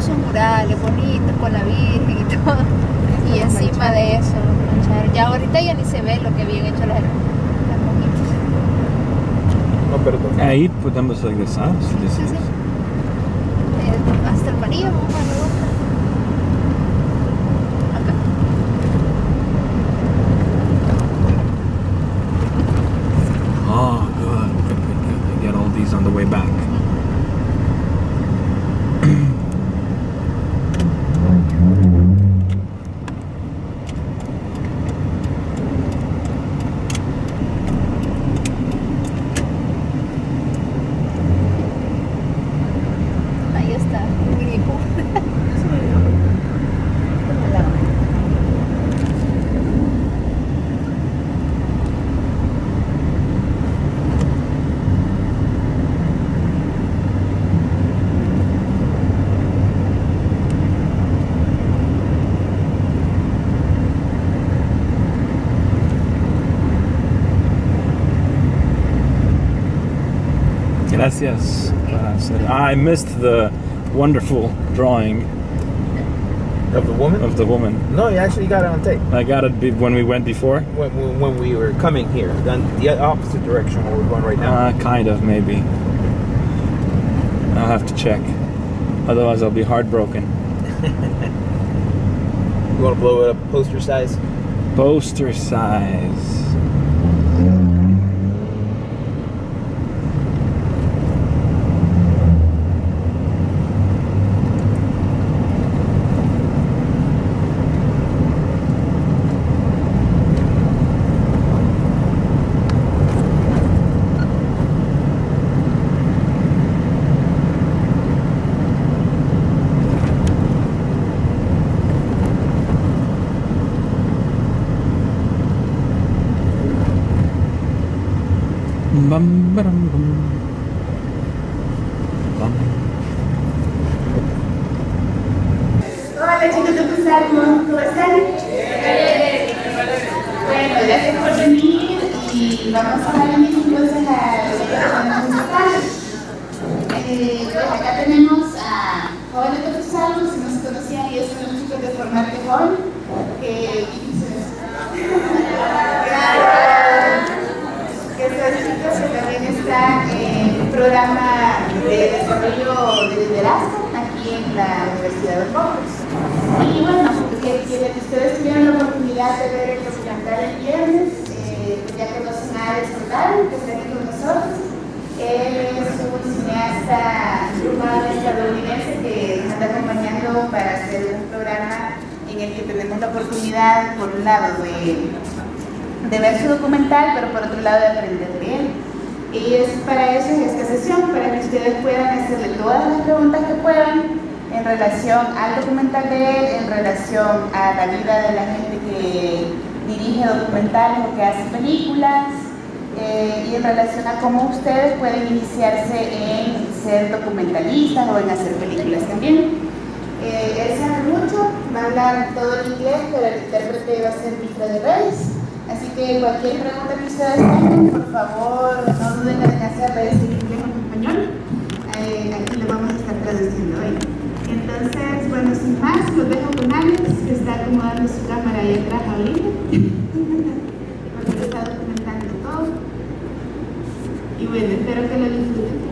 hecho sus murales bonitos con la Virgen y todo. Y encima de eso lo mancharon. Ya ahorita ya ni se ve lo que habían hecho las monjitas. No, perdón. Ahí podemos regresar. Sí, sí. Hasta el María, vamos a ver. Acá. Oh, good. Good. Get all these on the way back. Ahí está, un gripo. Gracias. I missed the wonderful drawing Of the woman? of the woman. No, you actually got it on tape. I got it when we went before. When we were coming here, then the opposite direction where we're going right now. Kind of, maybe. I'll have to check. Otherwise, I'll be heartbroken. You want to blow it up poster size? Poster size. Bum, ba-dum, bum. Bum. Hola chicos de FUSALMO, ¿cómo están? Bueno, gracias por venir y vamos a dar entonces a los que vamos a estar. Pues acá tenemos a jóvenes de FUSALMO, si no se conocían, ellos son los chicos de FORMARTE JOVEN, que estos chicos que también están en un programa de desarrollo de liderazgo aquí en la Universidad Don Bosco. Y bueno, que ustedes tuvieron la oportunidad de ver el documental el viernes, ya conocen a Rotaru, que está aquí con nosotros. Él es un cineasta cubano estadounidense que nos está acompañando para hacer un programa en el que tenemos la oportunidad, por un lado, de ver su documental, pero por otro lado de aprender de él. Y es para eso en esta sesión, para que ustedes puedan hacerle todas las preguntas que puedan en relación al documental de él, en relación a la vida de la gente que dirige documentales o que hace películas, y en relación a cómo ustedes pueden iniciarse en ser documentalistas o en hacer películas también. Él sabe mucho, va a hablar todo el inglés, pero el intérprete va a ser Vero de Reyes. Así que cualquier pregunta que ustedes tengan, por favor, no duden en hacerla en inglés o en español. Aquí lo vamos a estar traduciendo hoy. Entonces, bueno, sin más, los dejo con Alex, que está acomodando su cámara ahí atrás ahorita. Porque está documentando todo. Y bueno, espero que lo disfruten.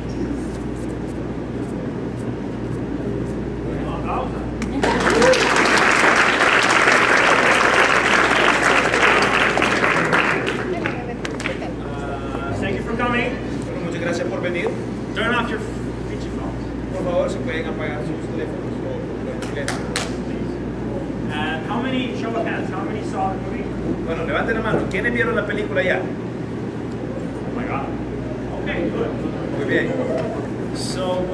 Muchas gracias por venir. Turn off your feature phones. Por favor, si pueden apagar sus teléfonos o silencio. How many, show of hands, how many saw the movie? Bueno, levanten la mano. ¿Quiénes vieron la película ya? Oh my God. Okay, good. Muy bien. So,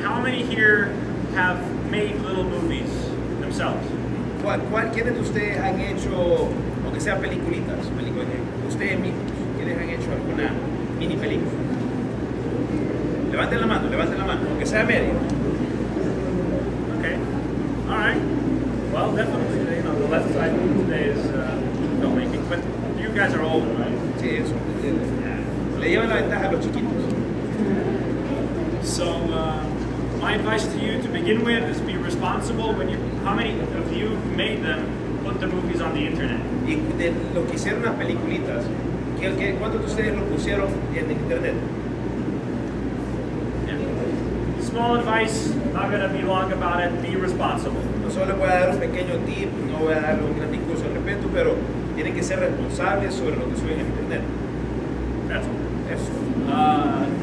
how many here have made little movies themselves? ¿Quiénes de ustedes han hecho, aunque sean peliculitas, ustedes mismos, quiénes han hecho alguna mini película? Levanten la mano, aunque sea medio. Okay, all right. Well, definitely, you know, the left side today is filmmaking, but you guys are older, right? Sí, eso. Le llevan la ventaja a los chiquitos. So, My advice to you to begin with is be responsible when you, how many of you who made them put the movies on the internet? Y de lo que hicieron las peliculitas, ¿cuántos de ustedes lo pusieron en internet? And small advice, not going to be long about it, be responsible. No solo les voy a dar un pequeño tip, no voy a darle un gran discurso al respecto, pero tienen que ser responsables sobre lo que suben en internet. That's all. Eso.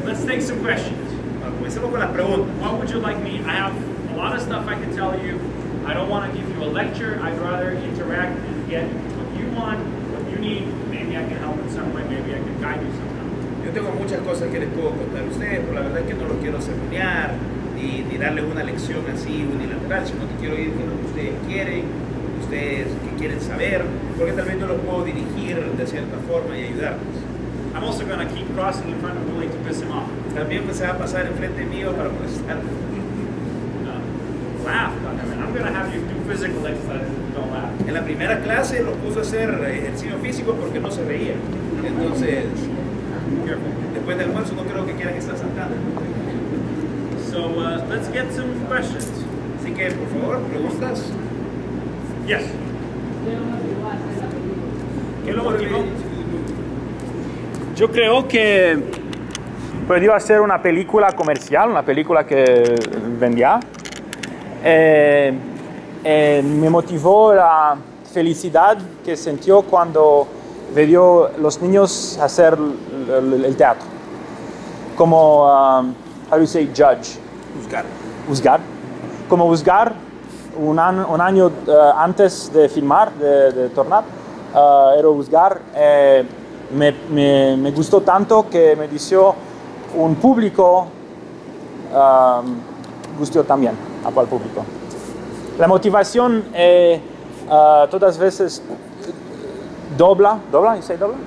Let's take some questions. Comencemos con las preguntas. What would you like me? I have a lot of stuff I can tell you. I don't want to give you a lecture. I'd rather interact and get what you want, what you need. Maybe I can help in some way. Maybe I can guide you somehow. Yo tengo muchas cosas que les puedo contar a ustedes, pero la verdad es que no los quiero sermonear, ni darles una lección así unilateral, sino que quiero ir con lo que ustedes quieren, ustedes que quieren saber, porque tal vez yo los puedo dirigir de cierta forma y ayudarles. I'm also going to keep crossing in front of Willie to piss him off. También se va a pasar enfrente mío para molestar. Laugh. I'm going to have you do physical exercises if you don't laugh. En la primera clase los puso a hacer ejercicio físico porque no se reía. Entonces, después del almuerzo no creo que quieran estar saltando. So let's get some questions. Así que, por favor, preguntas. Yes. ¿Qué lo motivó? Yo creo que podría ser una película comercial, una película que vendía. Me motivó la felicidad que sintió cuando vio los niños hacer el teatro. Como, how do you say judge? Juzgar. Como juzgar un año antes de filmar, de tornar, era juzgar. Me gustó tanto que me dio un público, gustó también al público. La motivación todas veces dobla, you say dobla?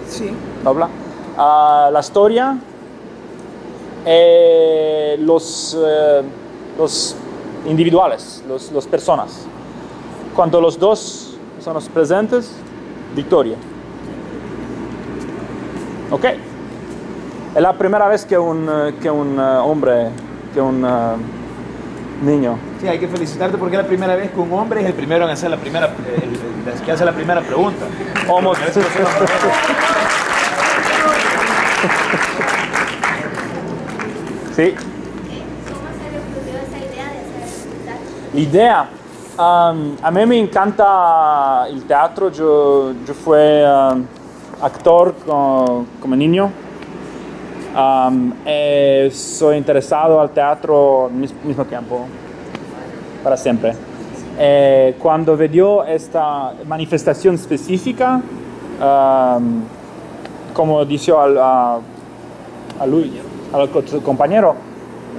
Sí. Dobla. La historia, los individuales, los personas. Cuando los dos son los presentes, victoria. Ok. Es la primera vez que un hombre, que un niño. Sí, hay que felicitarte porque es la primera vez que un hombre es el primero en hacer la primera, que hace la primera pregunta. Almost. Sí. ¿Cómo se le ocurrió esa idea de hacer el teatro? La idea, a mí me encanta el teatro. Yo fui actor como niño. Soy interesado al teatro al mismo tiempo, para siempre. Cuando veo esta manifestación específica, como dijo al compañero,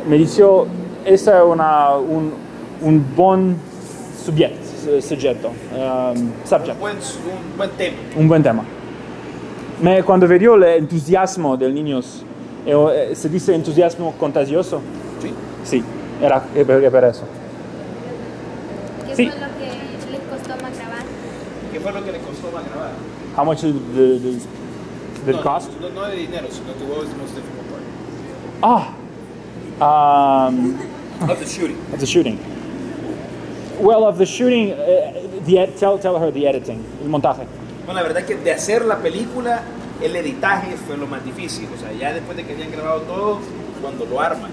me dijo, ese es un buen sujeto, subject. Un buen tema. Cuando veo el entusiasmo de los niños, se dice entusiasmo contagioso. Sí. Sí, era para eso. ¿Qué Sí. fue lo que les costó más grabar? ¿Qué fue lo que le costó más grabar? How much did the cost? No de dinero, sino que what was the most difficult part? Of the shooting. Of the shooting. Well, of the shooting, tell her the editing, el montaje. Bueno, la verdad es que de hacer la película, el editaje fue lo más difícil. O sea, ya después de que habían grabado todo, cuando lo arman.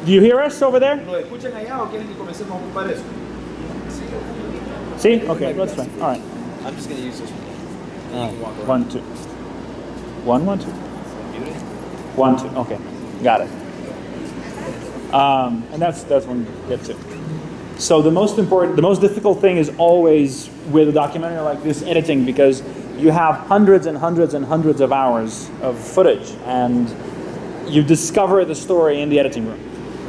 Do you hear us over there? ¿Lo escuchan allá o quieren que comencemos a ocupar eso? Sí? Okay, that's fine. All right. I'm just going to use this one. All You can walk right. around. 1, 2. 1, 1, 2. 1, 2. Okay, got it. And that's when you get to. So the most difficult thing is always with a documentary like this, editing, because you have hundreds and hundreds and hundreds of hours of footage, and you discover the story in the editing room.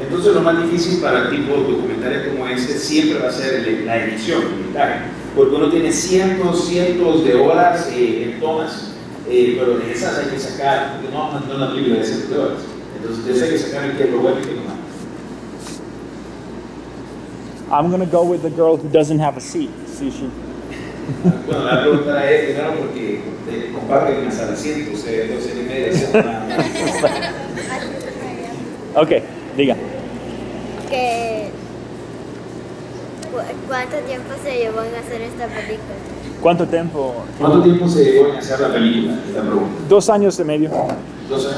Entonces lo más difícil para tipo documentales como ese siempre va a ser la edición, el editaje, porque uno tiene cientos de horas en tomas, pero de esas hay que sacar, no una película de cientos de horas, entonces de eso hay que sacar el que es lo bueno y que lo malo. I'm going to go with the girl who doesn't have a seat. See, she. Bueno, la pregunta es primero porque comparten hasta el asiento, ustedes 2 y media. Ok, diga. ¿Cuánto tiempo se llevó en hacer esta película? ¿Cuánto tiempo? ¿Cuánto tiempo se llevó en hacer la película? La pregunta. 2 años y medio. 2 años.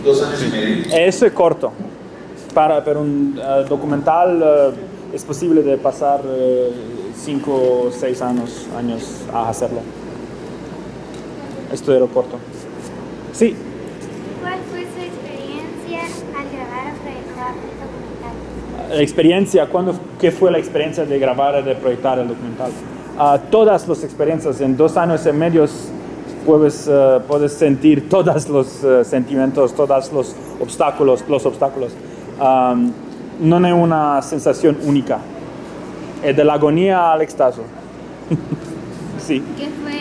2 años y medio. Eso es corto. Para un documental es posible de pasar 5 o 6 años a hacerlo. Esto era corto. Sí. ¿Cuál fue su experiencia al grabar o proyectar el documental? La experiencia, ¿qué fue la experiencia de grabar y de proyectar el documental? Todas las experiencias, en 2 años y medio puedes sentir todos los sentimientos, todos los obstáculos. No es una sensación única. Es de la agonía al éxtasis. Sí. ¿Qué fue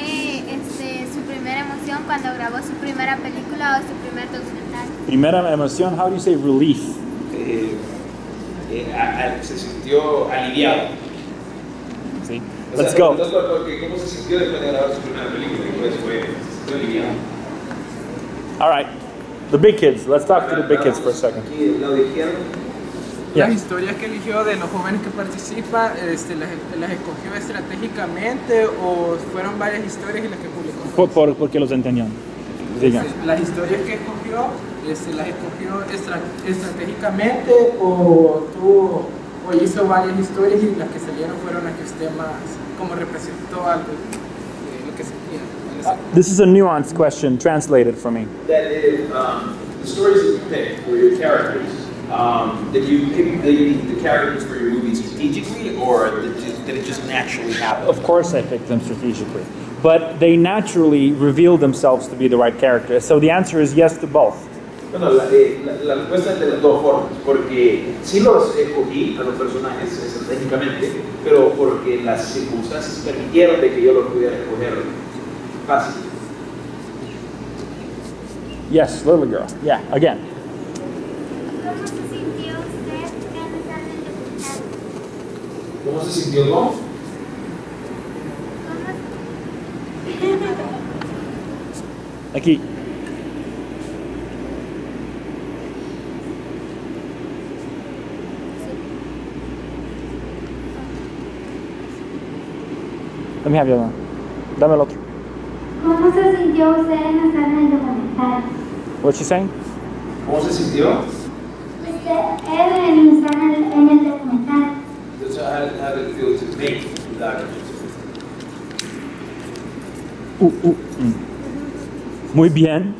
su primera emoción cuando grabó su primera película o su primer documental? Primera emoción, how do you say relief? Se sintió aliviado. Sí. O sea, Let's go. ¿Cómo se sintió después de grabar su primera película? Se sintió aliviado. All right. The big kids. Let's talk to the big kids for a second. Aquí del lado izquierdo. Yeah. Las historias que eligió de los jóvenes que participan, ¿las escogió estratégicamente o fueron varias historias y las que publicó? Porque los entendían. Diga. Las historias que escogió, ¿las escogió estratégicamente o hizo varias historias y las que salieron fueron las que usted más como representó algo de lo que sentía? This is a nuanced question. Translate it for me. That is, the stories that you picked were your characters. Did you pick the characters for your movie strategically, or did it just naturally happen? Of course I picked them strategically. But they naturally revealed themselves to be the right character. So the answer is yes to both. Bueno, la respuesta es de las dos formas, porque sí los escogí a los personajes estratégicamente, pero porque las circunstancias permitieron de que yo los pudiera escoger fácil. Yes, little girl. Yeah, again. ¿Cómo se sintió usted al estar en el documental? ¿Cómo se sintió no? Aquí. Let me have your one. Dame el otro. ¿Cómo se sintió usted en estar en el documental? What's she saying? ¿Cómo se sintió? Usted en estar en el documental. Entonces, how did it feel to make the documentary? Muy bien.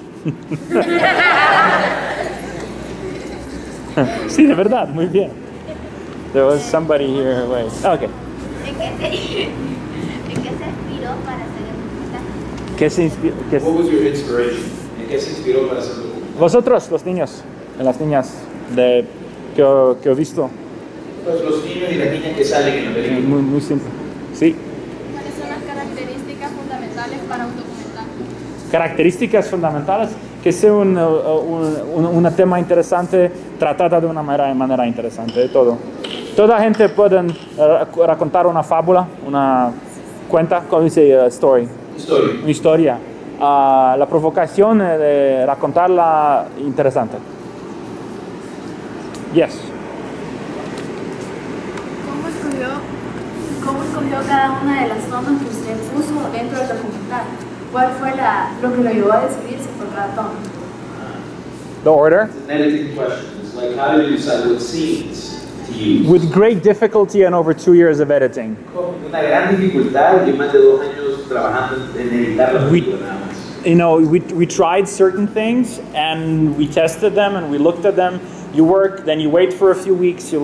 Sí, de verdad, muy bien. There was somebody here. Wait. Okay. ¿En qué se inspiró para hacer el documental? ¿Qué se inspiró? What was your inspiration? ¿En qué se inspiró para hacer el documental? Vosotros, los niños, las niñas que he visto. Pues los niños y las niñas que salen en la película. Muy simple. Sí. ¿Cuáles son las características fundamentales para un documental? Características fundamentales, que sea un tema interesante, tratada de una manera interesante, de todo. Toda gente puede racontar una fábula, una cuenta, ¿cómo dice? Story. Una historia. La provocación de racontarla interesante. Yes. ¿Cómo escogió cada una de las tomas que usted puso dentro del documental? ¿Cuál fue lo que lo llevó a decidirse por cada toma? The order? It's an editing question. It's like, how do you decide what scenes to use? With great difficulty and over 2 years of editing. Con una gran dificultad y más de 2 años trabajando en editar la película nada más. You know, we tried certain things and we tested them and we looked at them. You work, then you wait for a few weeks, you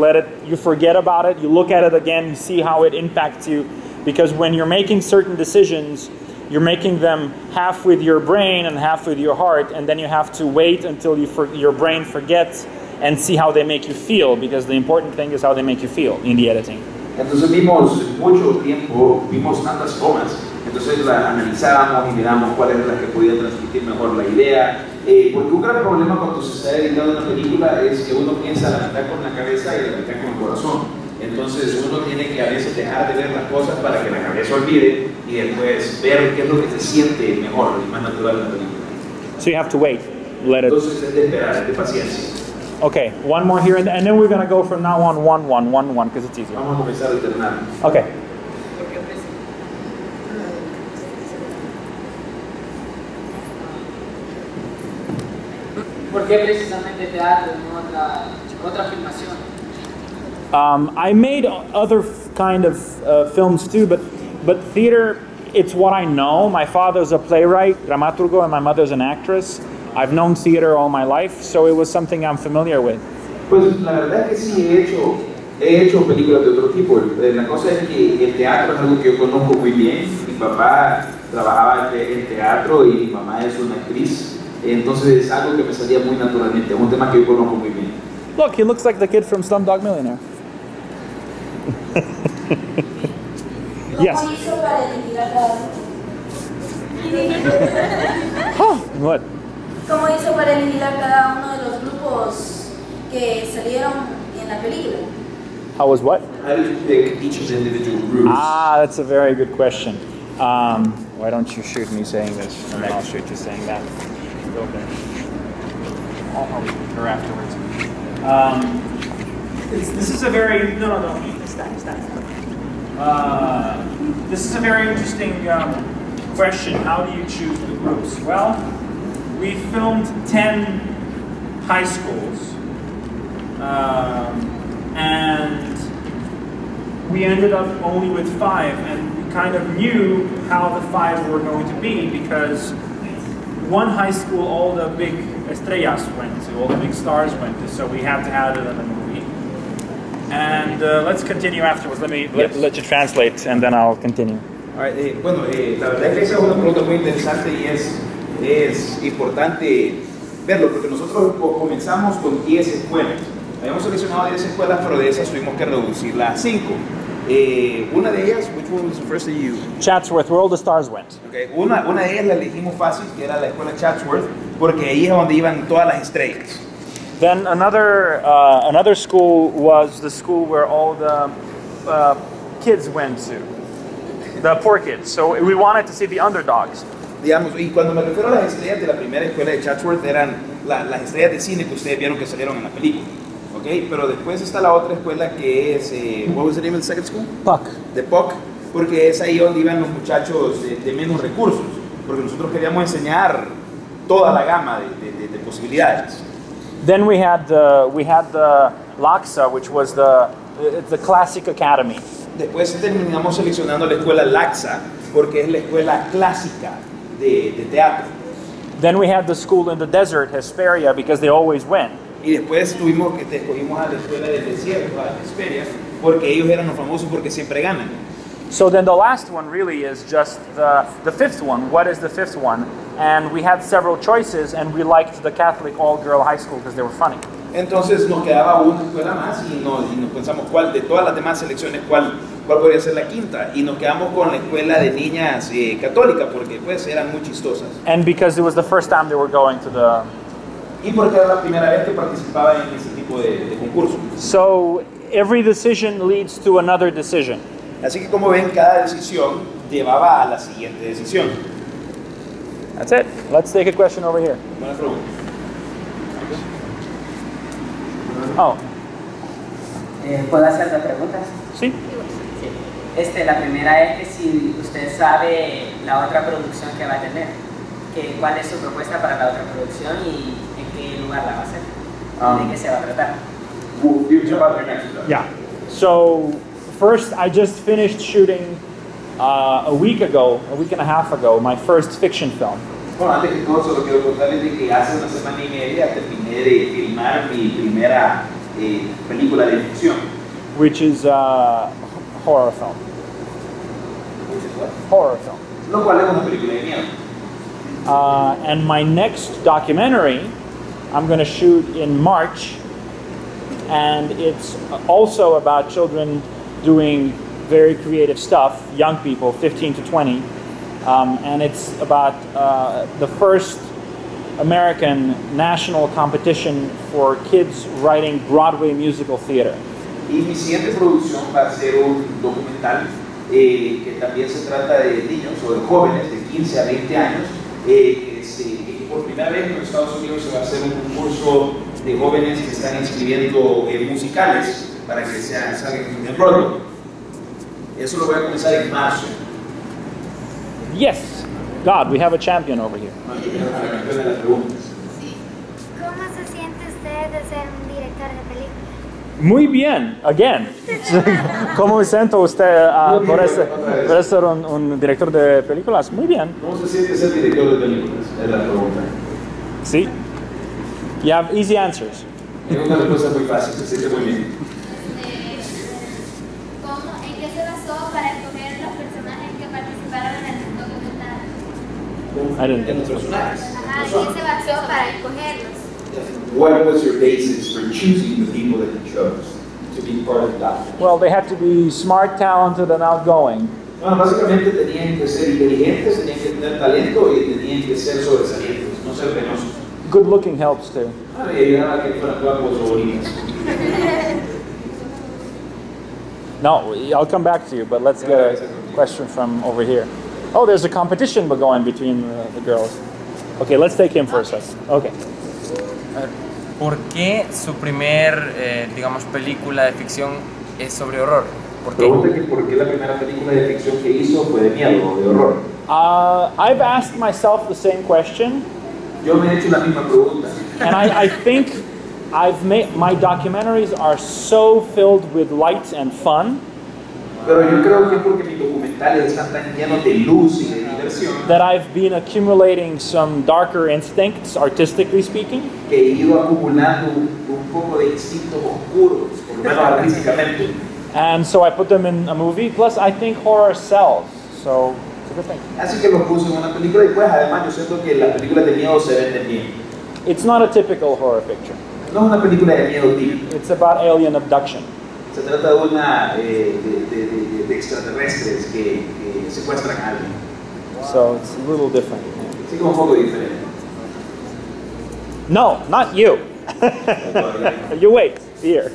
forget about it, you look at it again, you see how it impacts you. Because when you're making certain decisions, you're making them half with your brain and half with your heart, and then you have to wait until your brain forgets and see how they make you feel, because the important thing is how they make you feel in the editing. Entonces vimos mucho tiempo, vimos tantas tomas, entonces la analizábamos y miramos cuál era la que podía transmitir mejor la idea, porque un gran problema cuando se está editando una película es que uno piensa la mitad con la cabeza y la mitad con el corazón. Entonces uno tiene que a veces dejar de ver las cosas para que la cabeza olvide y después ver qué es lo que se siente mejor y más natural en la película. So you have to wait, let it. Entonces es de esperar, es de paciencia. Okay, one more here, and then we're going to go from now on 1, 1, 1, 1, because it's easier. Vamos a comenzar a alternar. Okay. ¿Por qué precisamente teatro y no otra filmación? I made other kind of films too, but theater, it's what I know. My father's a playwright, dramaturgo, and my mother's an actress. I've known theater all my life, so it was something I'm familiar with. Pues la verdad que sí he hecho películas de otro tipo. La cosa es que el teatro es algo que yo conozco muy bien. Mi papá trabajaba en teatro y mi mamá es una actriz. Entonces es algo que me salía muy naturalmente, es un tema que yo conozco muy bien. Look, he looks like the kid from Slumdog Millionaire. Yes. ¿Cómo hizo para eliminar cada uno? What? ¿Cómo hizo para eliminar cada uno de los grupos que salieron en la película? How was what? How did you pick each of the individual groups? Ah, that's a very good question. Why don't you shoot me saying this, and then I'll shoot you saying that. Okay. I'll probably her afterwards. This is a very no. Stop. This is a very interesting question. How do you choose the groups? Well, we filmed 10 high schools, and we ended up only with 5, and we kind of knew how the 5 were going to be because one high school all the big estrellas went to, all the big stars went to, so we had to have it in the movie. And let's continue afterwards. Let you translate, and then I'll continue. La verdad es que esa es una pregunta muy interesante y es importante verlo, porque nosotros comenzamos con 10 escuelas. Habíamos seleccionado 10 escuelas, pero de esas tuvimos que reducirlas a 5. Una de ellas, which one was the first that you? Chatsworth, where all the stars went. Okay. Una de ellas la elegimos fácil, que era la escuela Chatsworth, porque ahí es donde iban todas las estrellas. Then another school was the school where all the kids went to, the poor kids. So we wanted to see the underdogs. Digamos, y cuando me refiero a las estrellas de la primera escuela de Chatsworth, eran las estrellas de cine que ustedes vieron que salieron en la película. Okay, pero después está la otra escuela que es, what was the name of the second school? Puck. De Puck, porque es ahí donde iban los muchachos de menos recursos, porque nosotros queríamos enseñar toda la gama de posibilidades. Then we had the LACSA, which was the Classic Academy. Después terminamos seleccionando la escuela LACSA, porque es la escuela clásica de teatro. Then we had the school in the desert, Hesperia, because they always win. Y después escogimos a la escuela del desierto, a Hesperia, porque ellos eran los famosos porque siempre ganan. So then the last one really is just the fifth one. What is the fifth one? And we had several choices, and we liked the Catholic all-girl high school because they were funny. Entonces nos quedaba una escuela más y nos pensamos cuál de todas las demás selecciones cuál podría ser la quinta, y nos quedamos con la escuela de niñas católica porque pues eran muy chistosas. And because it was the first time they were going to the... Y porque era la primera vez que participaba en ese tipo de concurso. So every decision leads to another decision. Así que como ven, cada decisión llevaba a la siguiente decisión. That's it. Let's take a question over here. Buena pregunta. Oh. ¿Puedo hacer dos preguntas? Sí. La primera es que si usted sabe la otra producción que va a tener, cuál es su propuesta para la otra producción y en qué lugar la va a hacer, de qué se va a tratar. Yeah. So first, I just finished shooting a week and a half ago, my first fiction film. Bueno, antes que todo, solo quiero contarles de que hace una semana y media terminé de filmar mi primera película de ficción. Which is a horror film. Which is what? Horror film. Lo cual es una película de miedo. And my next documentary, I'm going to shoot in March, and it's also about children doing very creative stuff, young people, 15 to 20, and it's about the first American national competition for kids writing Broadway musical theater. Y mi siguiente producción va a ser un documental que también se trata de niños o de jóvenes de 15 a 20 años, que por primera vez en los Estados Unidos se va a hacer un concurso de jóvenes que están inscribiendo musicales para que salgan en el Broadway. Eso lo voy a comenzar en marzo. Yes, God, we have a champion over here. No, yo quiero la campeona de las preguntas. ¿Cómo se siente usted de ser un director de película? Muy bien, again. ¿Cómo se siente usted por ser un director de películas? Muy bien. ¿Cómo se siente ser director de películas? Es la pregunta. Sí. You have easy answers. Es una respuesta muy fácil, se siente muy bien. ¿En qué se basó para escoger los personajes que participaron en el documental? En los personajes. Ajá, ¿en qué se basó para escogerlos? What was your basis for choosing the people that you chose to be part of the document? Well, they had to be smart, talented, and outgoing. Bueno, básicamente tenían que ser inteligentes, tenían que tener talento y tenían que ser sobresalientes, no ser penosos. Good looking helps too. Y ayudar a que fueran guapos o bonitos. No, I'll come back to you, but let's get a question from over here. Oh, there's a competition going between the girls. Okay, let's take him for a second. Okay. ¿Por qué su digamos, película de ficción es sobre horror? ¿Por qué? Pregunta que por qué la primera película de ficción que hizo fue de miedo o de horror. I've asked myself the same question. Yo me he hecho la misma pregunta. And I think my documentaries are so filled with light and fun. Pero yo creo que es porque mis documentales están tan llenos de luz y de diversión that I've been accumulating some darker instincts, artistically speaking. Que he ido acumulando un poco de instintos oscuros, por lo menos artísticamente. And so I put them in a movie. Plus, I think horror sells, so it's a good thing. Así que lo puse en una película y pues además yo siento que las películas de miedo se venden bien. It's not a typical horror picture. No es una película de miedo típica. It's about alien abduction. Se trata de una de extraterrestres que secuestran a alguien. So it's a little different. Sí, como un poco diferente. No, not you. You wait. Here.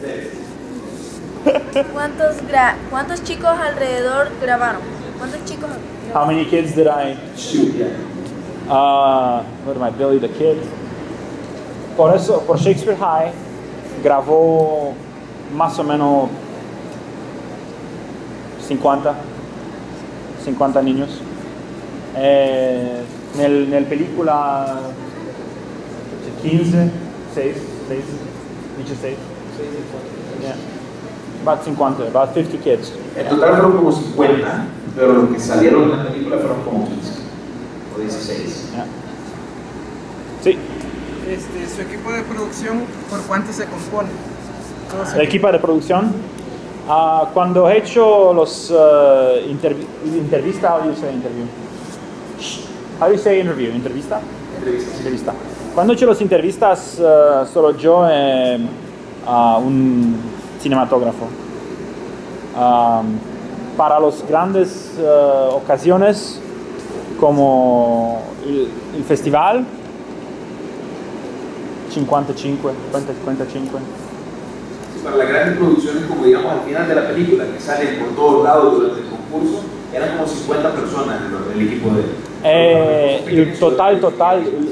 ¿Cuántos chicos alrededor grabaron? ¿Cuántos chicos? How many kids did I shoot? What am I, Billy the Kid? Por Shakespeare High grabó más o menos 50 niños. En la película 15, 6, dicho 6. Yeah. About 50, about 50 kids. En total fueron como 50, pero los que salieron en la película fueron como 15 o 16. Yeah. Sí. Su equipo de producción, ¿por cuánto se compone? El equipo de producción, cuando he hecho los entrevistas, how do you say interview? How do you say interview? ¿Entrevista? Entrevista. Cuando he hecho las entrevistas, solo yo un cinematógrafo. Para las grandes ocasiones, como el festival, 55. Para las grandes producciones, como digamos al final de la película, que salen por todos lados durante el concurso, eran como 50 personas el equipo de... el total,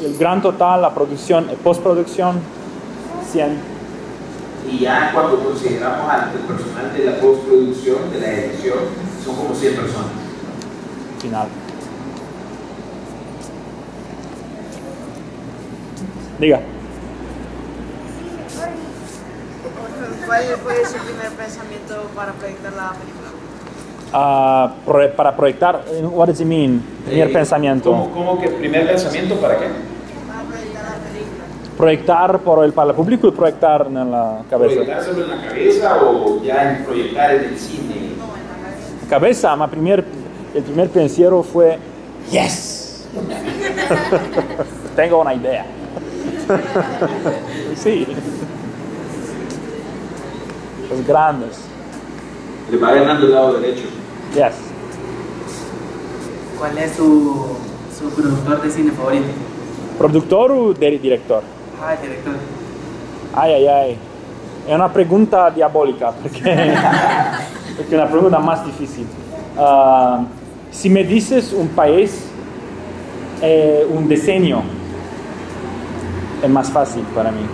el gran total, la producción, postproducción, 100. Y ya cuando consideramos al personal de la postproducción, de la edición, son como 100 personas. Final. Diga. ¿Cuál fue su primer pensamiento para proyectar la película? Para proyectar, what does it mean? Primer pensamiento. ¿Cómo que primer pensamiento para qué? Para proyectar la película. Proyectar para el público y proyectar en la cabeza. ¿Proyectar solo en la cabeza o ya en proyectar en el cine? No, en la cabeza. Cabeza, el primer pensiero fue, yes, tengo una idea. Sí. Los grandes. Le va ganando el lado derecho. Yes. ¿Cuál es su productor de cine favorito? ¿Productor o director? Director. Ay. Es una pregunta diabólica, porque es una pregunta más difícil. Si me dices un país, un diseño, es más fácil para mí.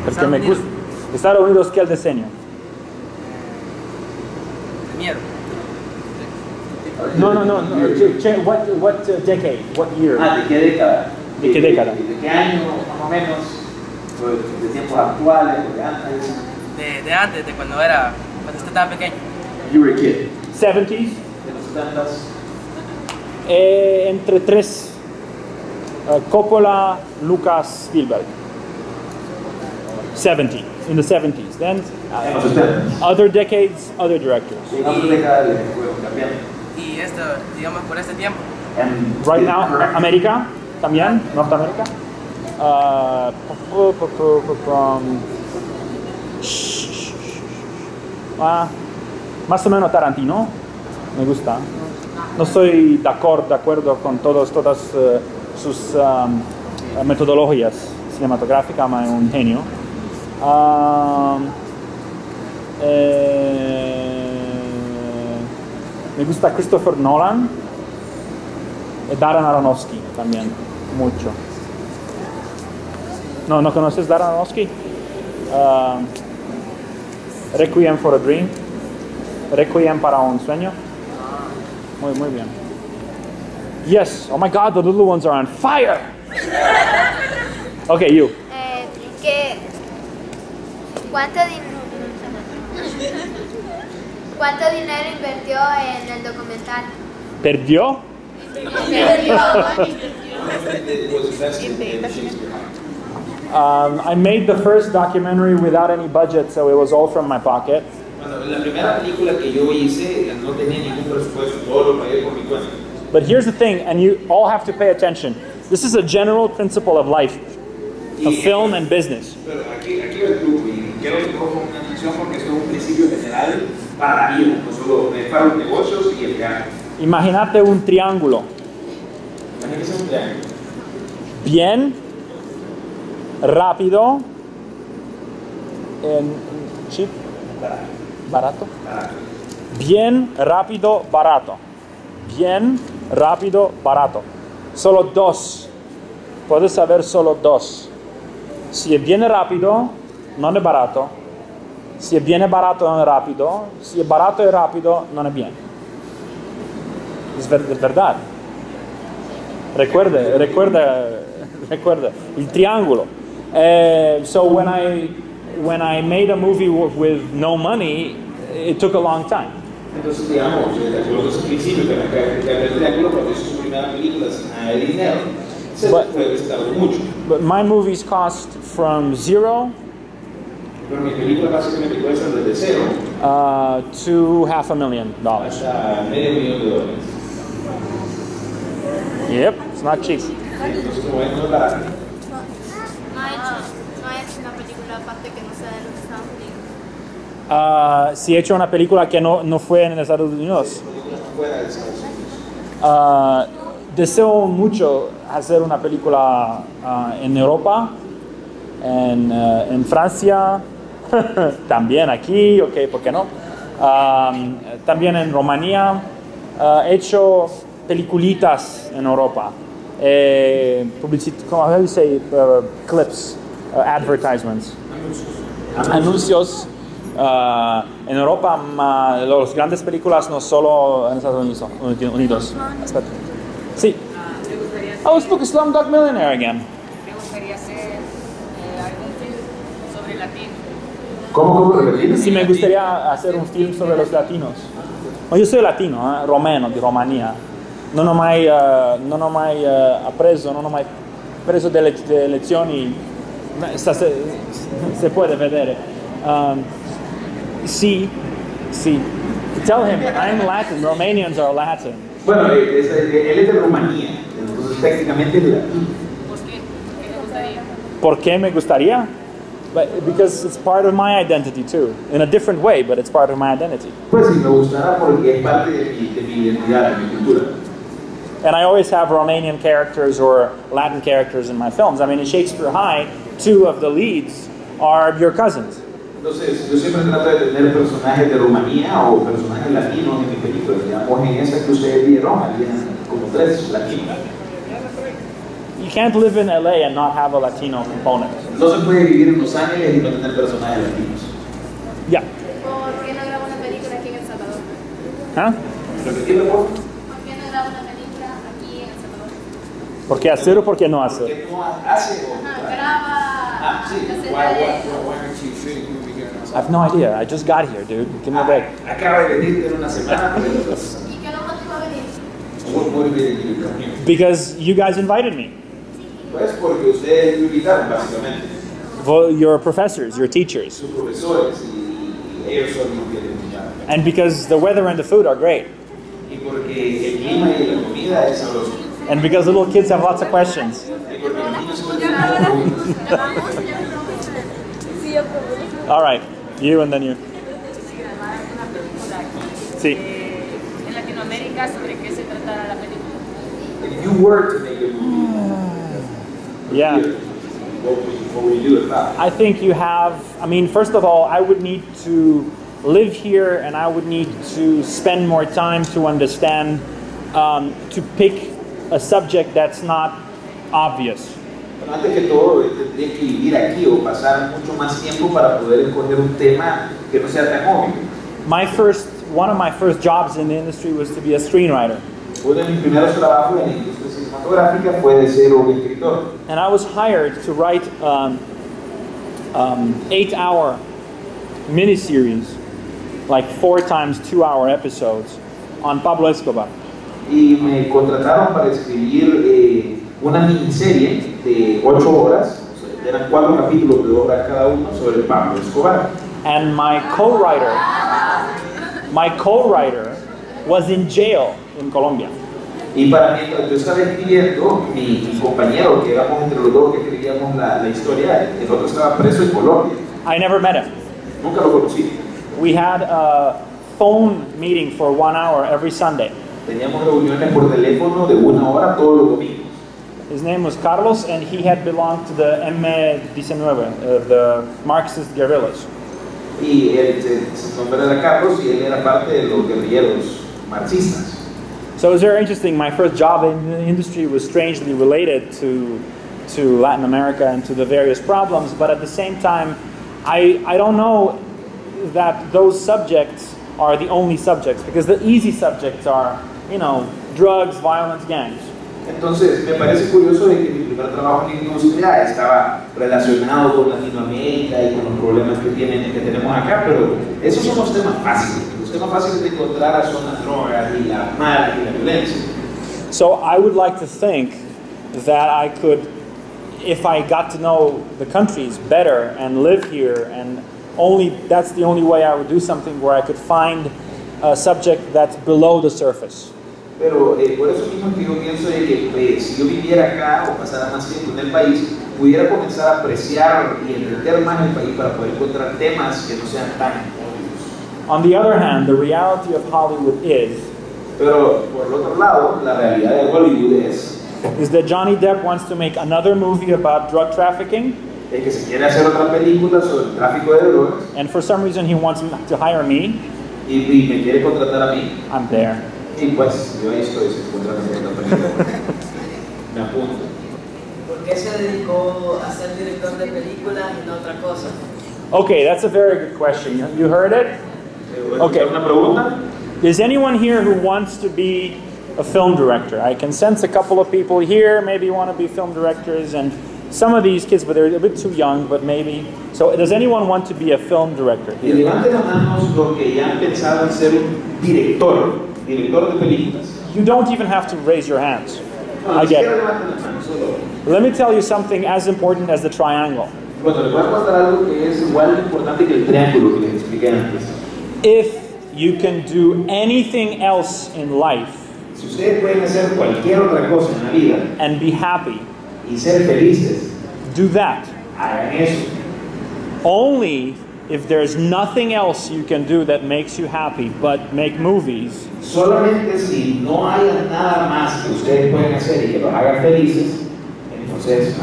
Porque me gusta. Estados Unidos, ¿qué el diseño? Miedo. No. What decade? What year? ¿De qué década? ¿De qué década? ¿De qué año, más o menos? ¿De tiempos actuales o de antes? De antes, de cuando usted estaba pequeño. You were a kid. 70s? De los 70s. Entre tres. Coppola, Lucas, Spielberg. 70, in the 70s. Then other decades, other directors. Y esto, digamos, por este tiempo. Right now, América, también, Norteamérica. Más o menos Tarantino, me gusta. No estoy de acuerdo con todas sus metodologías cinematográficas, pero es un genio. Me gusta Christopher Nolan y Darren Aronofsky también, mucho. ¿No conoces Darren Aronofsky? Requiem for a Dream. Requiem para un sueño. Muy bien. Yes. Oh my God, the little ones are on fire. Okay, you. ¿Cuánto dinero invirtió en el documental? ¿Perdió? I made the first documentary without any budget, so it was all from my pocket. La primera película que yo hice no tenía ningún presupuesto, todo lo pagué por mi cuenta. But here's the thing, and you all have to pay attention. This is a general principle of life, of film and business. Pero aquí el truco, y quiero que pongan una atención porque esto es un principio general para la vida, no solo para los negocios y el viaje. Imagínate un triángulo. Imagínese un triángulo. Bien, rápido, cheap, barato. Bien, rápido, barato. Bien, rápido, barato. Solo dos. Puedes saber solo dos. Si viene rápido, no es barato. Si viene barato, no es rápido. Si es barato y rápido, no es bien. Es verdad. Recuerda. El triángulo. So when I made a movie with no money, it took a long time. Entonces, digamos, de acuerdo a ese principio, que el triángulo, cuando hizo su primera película sin nada de dinero, se tardó mucho. But my movies cost from zero Pero mi película básicamente cuesta desde cero to $500,000. hasta $500,000. Yep, it's not cheap. Entonces, como es, no es barato. No ha hecho una película aparte que no sea de los Estados Unidos. Si he hecho una película que no fue en Estados Unidos. Fuera de Estados Unidos. Deseo mucho hacer una película en Europa, en Francia, también aquí, ok, ¿por qué no? También en Rumanía. He hecho peliculitas en Europa. ¿Cómo do you say? Clips, advertisements. Anuncios. En Europa, las grandes películas no solo en Estados Unidos. Sí. Let's look at Slumdog Millionaire again. ¿Te gustaría hacer algún film sobre latinos? ¿Cómo? Sí, me gustaría hacer un film sobre los latinos. Io sono latino, romeno di Romania. Non ho mai preso delle lezioni. Se puede vedere. Sí. Tell him, I'm Latin, Romanians are Latin. Bueno, él es de Rumanía, entonces técnicamente es latino. ¿Por qué me gustaría? Because it's part of my identity too. In a different way, but it's part of my identity. Pues sí, me gustará porque es parte de mi identidad, de mi cultura. And I always have Romanian characters or Latin characters in my films. I mean, in Shakespeare High, 2 of the leads are your cousins. Entonces, yo siempre trato de tener personajes de Rumanía o personajes latinos en mi película. Digamos, en esa que ustedes vieron, había como 3 latinos. You can't live in LA and not have a Latino component. No se puede vivir en Los Ángeles y no tener personajes latinos. Yeah. ¿Por qué no graba una película aquí en El Salvador? Huh? ¿Por qué no graba una película aquí en El Salvador? ¿Por qué hacer o por qué no hacer? ¿Por qué no hace o Graba. sí. Why aren't you shooting movie here in El I have no idea. I just got here, dude. Give me a break. Acaba de venir en una semana. ¿Y qué lo motivó a venir? What motivated you to come here? Because you guys invited me. Pues porque ustedes me invitaron, básicamente. Well, your professors, your teachers. Sus profesores y ellos son los que les invitaron. And because the weather and the food are great. Y porque el clima y la comida es sabroso. And because little kids have lots of questions. Y porque los niños siempre tienen preguntas. All right, you and then you. Sí. En Latinoamérica, ¿sobre qué se tratará la película? If you were to make a movie, Yeah. what would you do about it? I think you have, I mean, first of all, I would need to live here and I would need to spend more time to understand, to pick a subject that's not obvious. Pero antes que todo, tendría que vivir aquí o pasar mucho más tiempo para poder escoger un tema que no sea tan obvio. One of my first jobs in the industry was to be a screenwriter. Uno de mis primeros trabajos en la industria cinematográfica fue de ser un escritor. And I was hired to write 8-hour miniseries, like 4 times 2-hour episodes, on Pablo Escobar. Y me contrataron para escribir una miniserie de 8 horas, o sea, eran 4 capítulos de 2 horas cada uno sobre Pablo Escobar. And my co-writer was in jail in Colombia. Y para mientras yo estaba escribiendo, mi compañero, que éramos entre los dos que escribíamos la historia, el otro estaba preso en Colombia. I never met him. Nunca lo conocí. We had a phone meeting for 1 hour every Sunday. Teníamos reuniones por teléfono de 1 hora todos los domingos. His name was Carlos, and he had belonged to the M19, the Marxist guerrillas. Y su nombre era Carlos y él era parte de los guerrilleros marxistas. So it was very interesting. My first job in the industry was strangely related to Latin America and to the various problems, but at the same time, I don't know that those subjects are the only subjects, because the easy subjects are, you know, drugs, violence, gangs. Entonces, me parece curioso de que mi primer trabajo en la industria estaba relacionado con Latinoamérica y con los problemas que tenemos acá, pero esos son los temas fáciles. Los temas fáciles de encontrar son las drogas y la mala y la violencia. So I would like to think that I could, if I got to know the countries better and live here, and that's the only way I would do something where I could find a subject that's below the surface. Pero por eso mismo que yo pienso de que si yo viviera acá o pasara más tiempo en el país, pudiera comenzar a apreciar y entender más el país para poder encontrar temas que no sean tan obvios. On the other hand, the reality of Hollywood pero por el otro lado, la realidad de Hollywood is that Johnny Depp wants to make another movie about drug trafficking. Es que se quiere hacer otra película sobre el tráfico de drogas. And for some reason he wants to hire me. Y me quiere contratar a mí. I'm there. Y pues yo ahí estoy, se encuentra en otra película. Me apunto. ¿Por qué se dedicó a ser director de películas y no otra cosa? Okay, that's a very good question. You heard it? Okay. ¿Una pregunta? Is anyone here who wants to be a film director? I can sense a couple of people here maybe want to be film directors, and some of these kids, but they're a bit too young, but maybe. So does anyone want to be a film director? Y levanten las manos los que ya han pensado en ser un director de películas. You don't even have to raise your hands. I get it. Let me tell you something as important as the triangle. Bueno, les voy a contar algo que es igual de importante que el triángulo que les expliqué antes. If you can do anything else in life, si ustedes pueden hacer cualquier otra cosa en la vida, and be happy, y ser felices, do that. Hagan eso. Only if there's nothing else you can do that makes you happy but make movies. Solamente si no hay nada más que ustedes pueden hacer y que los haga felices, entonces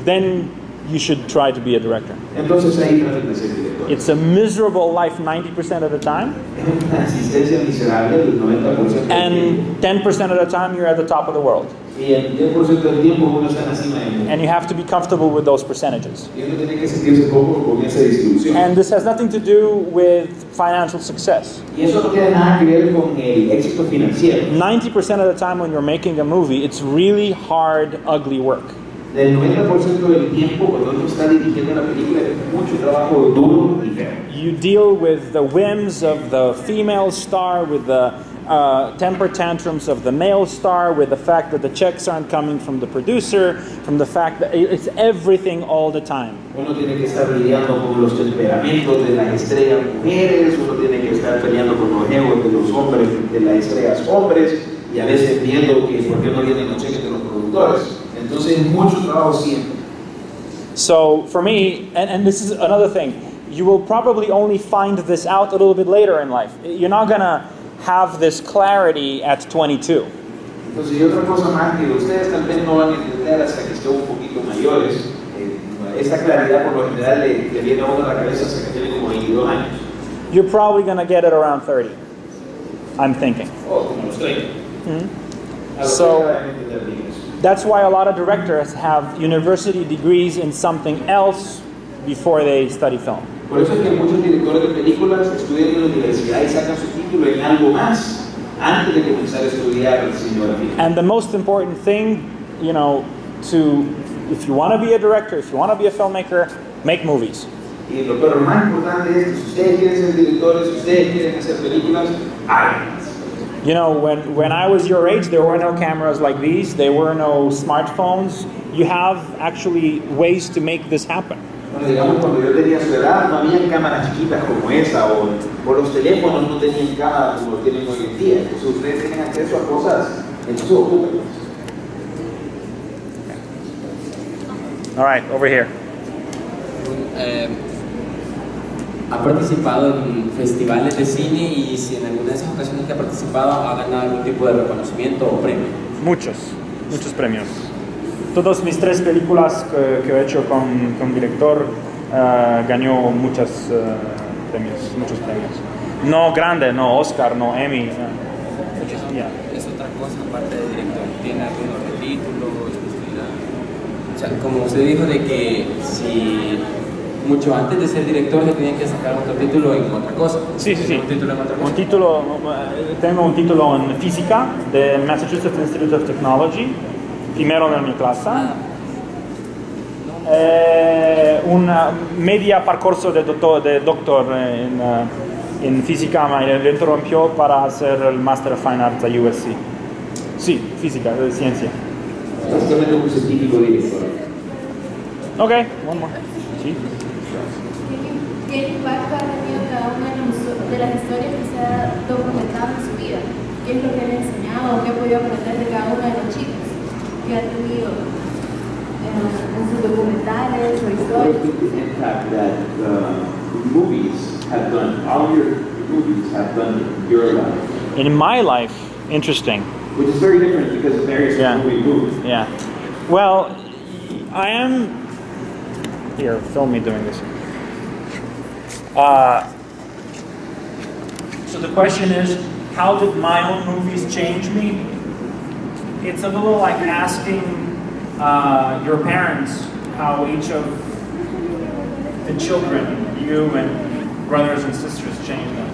then you should try to be a director. Entonces ahí traten de ser director. It's a miserable life 90% of the time. Es una existencia miserable del 90%. And 10% of the time you're at the top of the world. Y Y el 10% del tiempo uno está encima de mí. And you have to be comfortable with those percentages. Y uno tiene que sentirse cómodo con esa distribución. And this has nothing to do with financial success. Y eso no tiene nada que ver con el éxito financiero. 90% of the time when you're making a movie, it's really hard, ugly work. Del 90% del tiempo cuando uno está dirigiendo una película es mucho trabajo duro y feo. You deal with the whims of the female star, with the temper tantrums of the male star, with the fact that the checks aren't coming from the producer, from the fact that it's everything all the time. Uno tiene que estar lidiando con los temperamentos de las estrellas mujeres, uno tiene que estar peleando con los egos de los hombres, de las estrellas hombres, y a veces viendo que por qué no vienen los cheques de los productores. Entonces, mucho trabajo siempre. So for me, and this is another thing, you will probably only find this out a little bit later in life. You're not gonna have this clarity at 22. Entonces, y otra cosa más que ustedes tal vez no van a entender hasta que estén un poquito mayores, esta claridad por lo general le viene a uno a la cabeza hasta que tiene como 22 años. You're probably gonna get it around 30, I'm thinking. Oh, como los 30. So that's why a lot of directors have university degrees in something else before they study film. Por eso es que muchos directores de películas estudian en la universidad y sacan su título en algo más antes de comenzar a estudiar cinematografía. And the most important thing, you know, if you want to be a director, if you want to be a filmmaker, make movies. Y lo más importante es que si ustedes quieren ser directores, si ustedes quieren hacer películas, háganlas. You know, when I was your age, there were no cameras like these. There were no smartphones. You have actually ways to make this happen. Bueno, digamos, cuando yo tenía su edad, no había cámaras chiquitas como esa, o los teléfonos no tenían cámaras como lo tienen hoy en día. Entonces ustedes tienen acceso a cosas, entonces ocupen. All right, over here. ¿Ha participado en festivales de cine y si en alguna de esas ocasiones que ha participado ha ganado algún tipo de reconocimiento o premio? Muchos premios. Todas mis 3 películas que he hecho con director ganó muchos premios. No grande, no Oscar, no Emmy. Es otra cosa aparte de director. ¿Tiene algunos de títulos? O sea, como usted dijo de que si mucho antes de ser director se tenían que sacar otro título en otra cosa. Sí. ¿Un título en otra cosa? Tengo un título en física de Massachusetts Institute of Technology, primero en mi clase. Un media percorso de doctor en física me interrumpió para hacer el Master of Fine Arts a USC. Sí, física, de ciencia. Básicamente un científico director. Ok, one more. Sí. ¿Qué impacto ha tenido cada una de las historias que se ha documentado en su vida? ¿Qué es lo que le ha enseñado? ¿Qué ha podido aprender de cada uno de los chicos que ha tenido en sus documentales o historias? What is the impact that movies have done, all your movies have done in your life? In my life, interesting. Which is very different because it varies from movie to movie. Yeah. Well, I am... Here, film me doing this. So the question is, how did my own movies change me? It's a little like asking your parents how each of the children, you and brothers and sisters, changed them.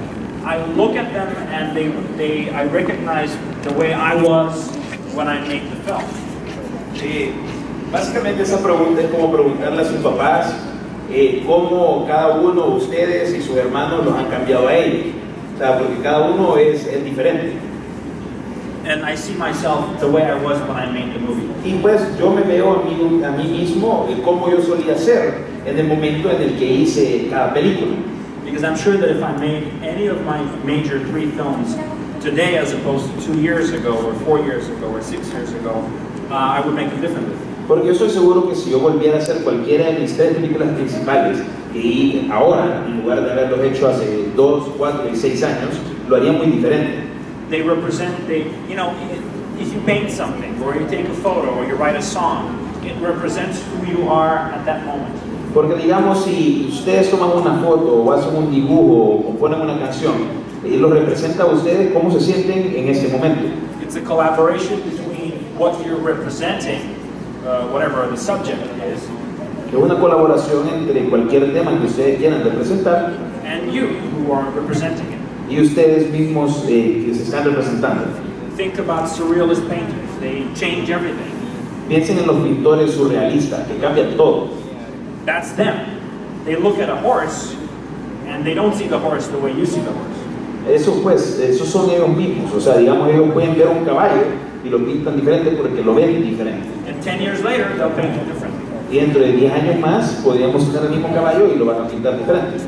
I look at them and I recognize the way I was when I made the film. Sí, básicamente esa pregunta es como preguntarle a sus papás cómo cada uno de ustedes y sus hermanos los han cambiado a ellos. O sea, porque cada uno es diferente. And I see myself the way I was when I made the movie. Y pues yo me veo a mí mismo cómo yo solía ser en el momento en el que hice cada película. Because I'm sure that if I made any of my major 3 films today as opposed to 2 years ago or 4 years ago or 6 years ago, I would make a difference. Porque yo estoy seguro que si yo volviera a hacer cualquiera de mis 3 películas principales y ahora, en lugar de haberlos hecho hace 2, 4 y 6 años, lo haría muy diferente. They represent, you know, if you paint something or you take a photo or you write a song, it represents who you are at that moment. Porque digamos, si ustedes toman una foto o hacen un dibujo o componen una canción, los representa a ustedes cómo se sienten en ese momento. It's a collaboration between what you're representing, whatever the subject is. Que una colaboración entre cualquier tema que ustedes quieran representar and you who are representing it. Y ustedes mismos que se están representando. Think about surrealist painters. They change everything. Piensen en los pintores surrealistas que cambian todo. That's them. They look at a horse and they don't see the horse the way you see the horse. Eso pues, esos son ellos mismos. O sea, digamos, ellos pueden ver un caballo y lo pintan diferente porque lo ven diferente. And 10 years later, they'll paint it differently. Y dentro de 10 años más podríamos tener el mismo caballo y lo van a pintar diferente.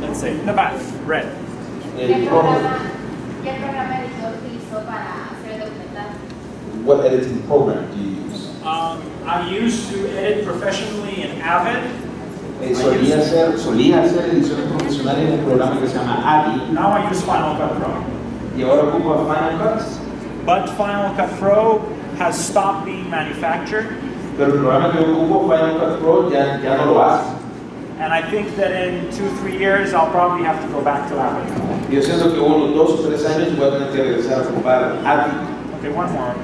Let's say, in the back, red. ¿Qué programa editor utilizó para hacer el documental? What editing program do you use? I used to edit professionally in Avid. Solía hacer ediciones profesionales en un programa que se llama Avid. Now I use Final Cut Pro. Y ahora ocupo Final Cut. But Final Cut Pro has stopped being manufactured. Pero el programa que yo ocupo, Final Cut Pro, ya no lo hace. And I think that in 2-3 years I'll probably have to go back to Avid. Yo siento que unos 2 o 3 años voy a tener que regresar a ocupar Avid. Okay, one more.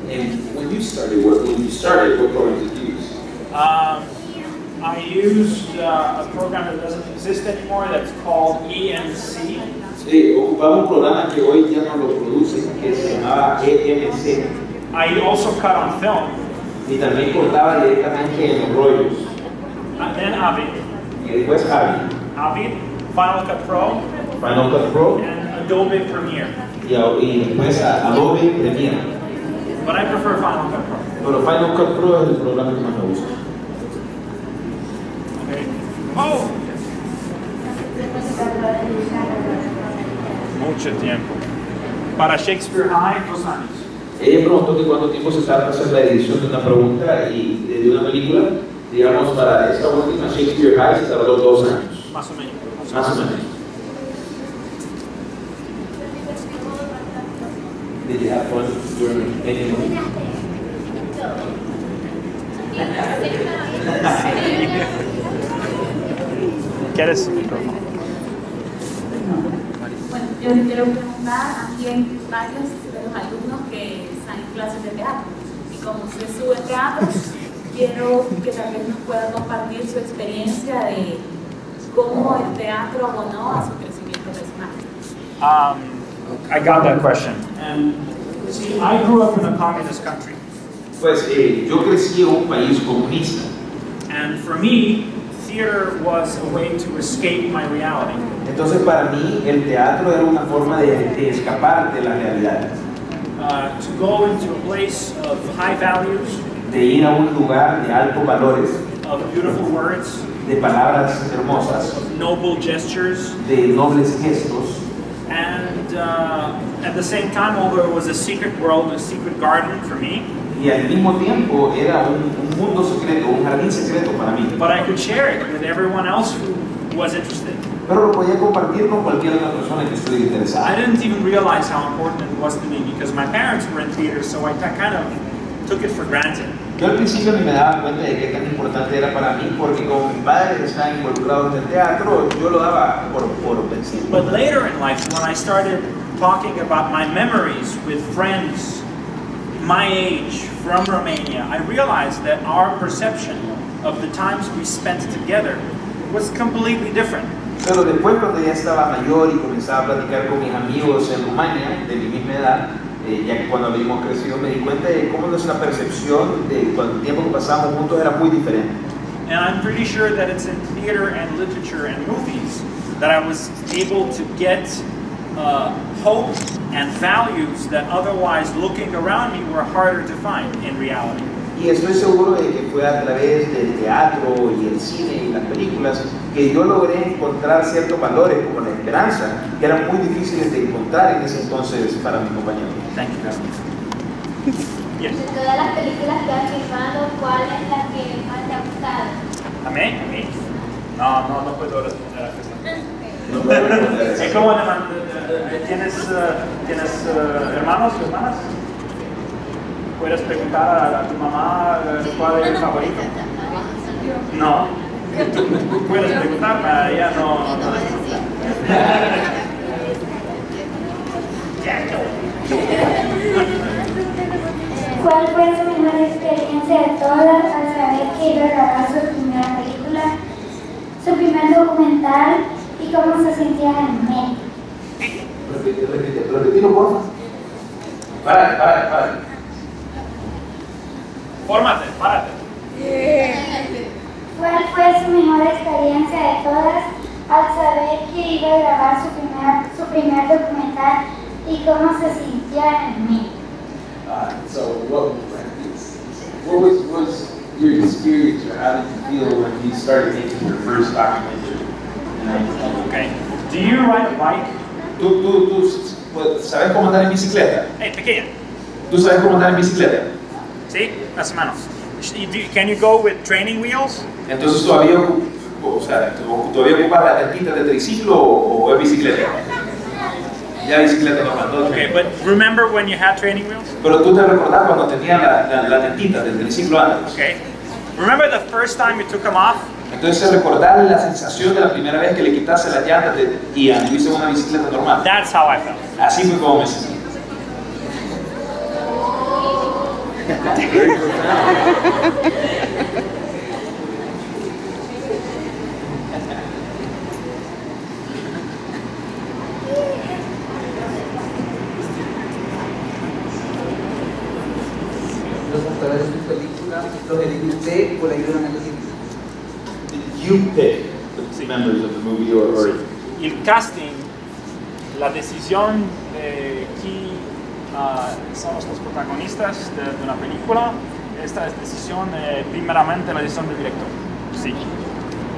And when you started, what program did you use? I used a program that doesn't exist anymore that's called EMC. Sí, ocupaba un programa que hoy ya no lo produce, que se llamaba EMC. I also cut on film. Y también cortaba directamente en los rollos. Then Avid. Y después Avid. Avid, Final Cut Pro. Final Cut Pro. And Adobe Premiere. Y después Adobe Premiere. But I prefer Final Cut Pro. Pero Final Cut Pro es el programa que más me gusta. Okay. Oh! Mucho tiempo. Para Shakespeare High, 2 años. Ella preguntó que cuánto tiempo se tarda hacer la edición de una pregunta y de una película. Digamos, para esta última Shakespeare High se tardó 2 años. Más o menos. Más o menos. Did you have fun during any movie? ¿Quieres su micrófono? Bueno, yo les quiero preguntar, aquí hay varios de los alumnos que están en clases de teatro y como usted sube teatro, quiero que tal vez nos pueda compartir su experiencia de cómo el teatro abonó a su crecimiento personal. I got that question. And see, I grew up in a communist country. Pues yo crecí en un país comunista. And for me, theater was a way to escape my reality. Entonces para mí el teatro era una forma de escapar de la realidad. To go into a place of high values. De ir a un lugar de altos valores. Of beautiful words. De palabras hermosas. Of noble gestures. De nobles gestos. And at the same time, although it was a secret world, a secret garden for me. Y al mismo tiempo era un mundo secreto, un jardín secreto para mí. But I could share it with everyone else who was interested. Pero lo podía compartir con cualquier otra persona que estuviera interesada. I didn't even realize how important it was to me because my parents were in theater, so I kind of took it for granted. Yo al principio ni me daba cuenta de qué tan importante era para mí, porque como mis padres estaban involucrados en el teatro, yo lo daba por vencido. But later in life, when I started talking about my memories with friends my age from Romania, I realized that our perception of the times we spent together was completely different. Pero después, cuando ya estaba mayor y comenzaba a platicar con mis amigos en Rumania, de mi misma edad, ya que cuando habíamos crecido me di cuenta de cómo nuestra percepción de el tiempo que pasábamos juntos era muy diferente. And I'm pretty sure that it's in theater and literature and movies that I was able to get hope and values that otherwise looking around me were harder to find in reality. Y estoy seguro de que fue a través del teatro y el cine y las películas que yo logré encontrar ciertos valores como la esperanza que eran muy difíciles de encontrar en ese entonces para mis compañeros. Thank you very much. Yes. De todas las películas que has filmado, ¿cuál es la que más te ha gustado? ¿A mí? No puedo responder a eso. Es como ¿tienes hermanos o hermanas? ¿Puedes preguntar a tu mamá cuál es el favorito? No. Tú puedes preguntar, pero ella no necesita. ¿Cuál fue su mejor experiencia de todas al saber que iba a grabar su primera película, su primer documental y cómo se sentía en el medio? Repetilo, por favor. Para. Fórmate, párate. ¿Cuál fue su mejor experiencia de todas al saber que iba a grabar su primer documental y cómo se sintió en el medio? So what was your experience, or how did you feel when you started making your first documentary? Okay. Do you ride a bike? ¿Tú sabes cómo andar en bicicleta? Hey, pequeña. ¿Tú sabes cómo andar en bicicleta? Sí, las manos. Can you go with training wheels? Entonces todavía ocupas la llantita de triciclo o es bicicleta. Ya bicicleta normal. Okay, but remember when you had training wheels? Pero tú te recordás cuando tenías la llantita del triciclo antes. Okay. Remember the first time you took them off? Entonces recordar la sensación de la primera vez que le quitaste las llantas y anduviste en una bicicleta normal. That's how I felt. Así fue como me sentí. Los actores de tu película los elige usted o le ayudan a elegir. Did you pick the members of the movie or El casting, la decisión de quién son los protagonistas de una película, esta decisión primeramente la decisión del director. Sí.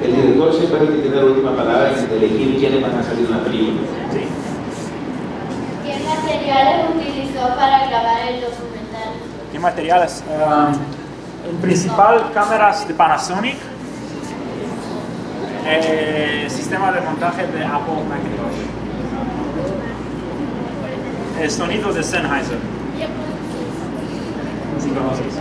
El director siempre es el que tiene la última palabra en elegir quiénes van a salir en la película. Sí. ¿Qué materiales utilizó para grabar el documental? ¿Qué materiales? En principal, cámaras de Panasonic, sistema de montaje de Apple Macintosh, el sonido de Sennheiser. Si conoces.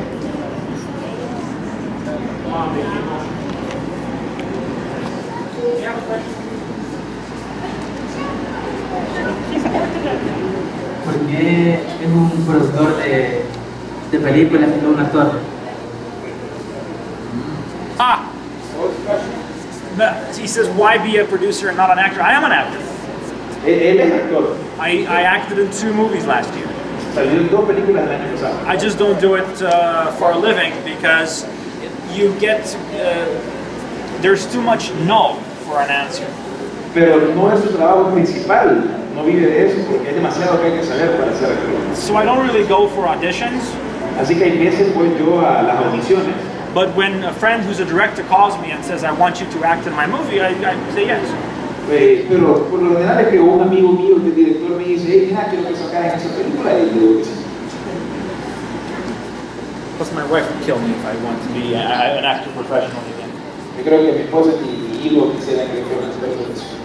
¿Por qué es un productor de películas y no un actor? He says, why be a producer and not an actor? I am an actor. Él es actor. I acted in 2 movies last year. Salió en 2 películas el año pasado. I just don't do it for a living because you get, there's too much no for an answer. Pero no es su trabajo principal, no vive de eso porque es demasiado que hay que saber para ser actor. So I don't really go for auditions. Así que hay veces voy yo a las audiciones. But when a friend who's a director calls me and says, I want you to act in my movie, I say yes. Pero por lo general es que un amigo mío que es director me dice, hey, mira, quiero que sacar en esa película y le digo que sí. Plus my wife would kill me if I want to be an actor professionally again. Yo creo que mi esposa y mi hijo quisieran que fueran expertos en eso.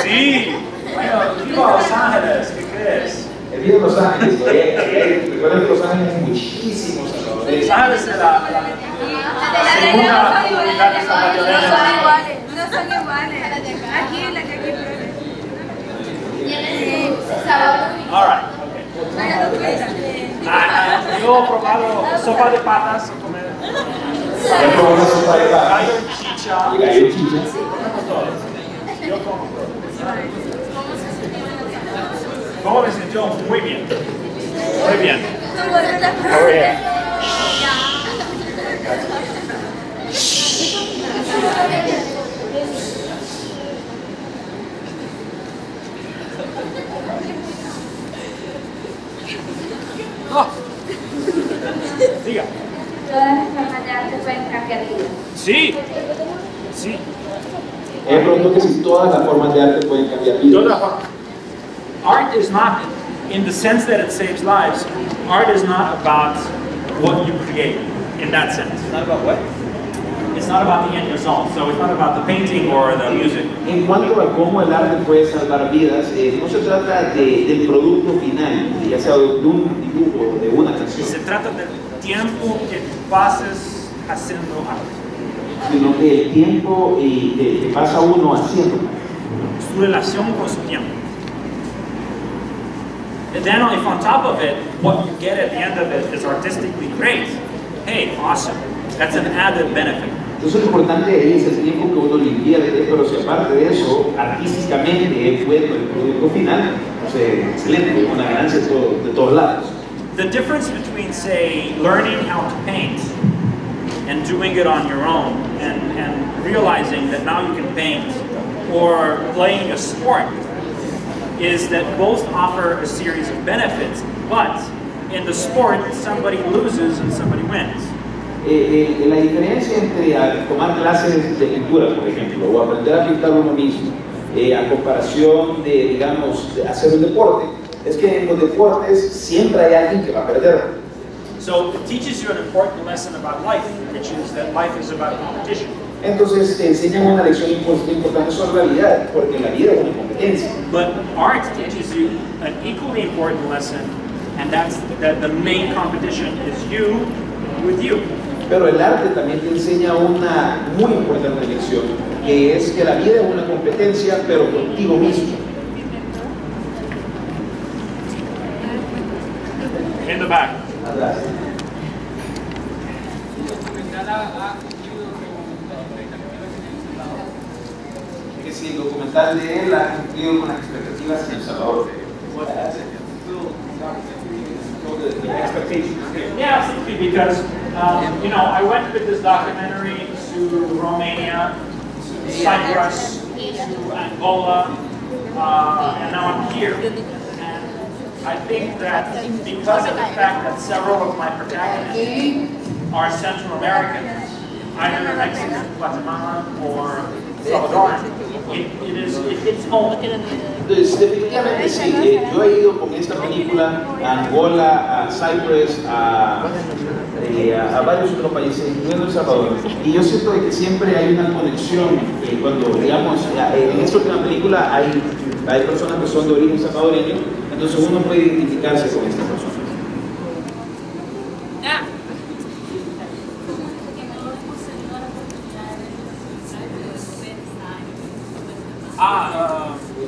Sí, bueno, vivo a Los Ángeles, ¿qué crees? He vivido en Los Ángeles, recuerden que Los Ángeles hay muchísimos salvadoreños. Los Ángeles es la segunda comunidad de salvadoreños. No son iguales. Aquí, la que aquí tiene sabor único. All right. Yo he probado sopa de patas. He probado sopa de patas. Gallo chicha. Y gallo chicha. Yo como todo. ¿Cómo me sintió? Muy bien. Muy bien. Muy bien. Oh. Diga. Todas las formas de arte pueden cambiar vidas. Sí. Sí. Él preguntó que si todas las formas de arte pueden cambiar vidas. Art is not, in the sense that it saves lives, art is not about what you create, in that sense. It's not about what? It's not about the end result, so it's not about the painting or the music. En cuanto a cómo el arte puede salvar vidas, no se trata del producto final, ya sea de un dibujo o de una canción. Se trata del tiempo que tú pases haciendo algo. Sino que el tiempo que pasa uno haciendo. Su relación con su tiempo. And then if on top of it, what you get at the end of it is artistically great, hey, awesome. That's an added benefit. Entonces lo importante ahí es el tiempo que uno le invierte, pero si aparte de eso, artísticamente es bueno el producto final, o sea, excelente, una ganancia de todos lados. The difference between, say, learning how to paint and doing it on your own and realizing that now you can paint, or playing a sport, is that both offer a series of benefits, but in the sport, somebody loses and somebody wins. La diferencia entre tomar clases de pintura, por ejemplo, o aprender a pintar uno mismo, a comparación de, digamos, de hacer un deporte, es que en los deportes siempre hay alguien que va a perder. So it teaches you an important lesson about life, which is that life is about competition. Entonces te enseñan una lección importante sobre la vida, porque la vida es una competencia. But art teaches you an equally important lesson, and that's that the main competition is you with you. Pero el arte también te enseña una muy importante lección, que es que la vida es una competencia, pero contigo mismo. In the back. Atrás. Que si el documental de él ha cumplido con las expectativas en El Salvador. The expectations. Yeah, simply because you know, I went with this documentary to Romania, to Cyprus, to Angola, and now I'm here. And I think that because of the fact that several of my protagonists are Central Americans, either Mexican, Guatemalan, or Salvadoran, it hits home. Entonces, definitivamente sí, yo he ido con esta película a Angola, a Cyprus, a varios otros países, incluyendo El Salvador, y yo siento que siempre hay una conexión cuando, digamos, en esta última película hay personas que son de origen salvadoreño, entonces uno puede identificarse con estas personas.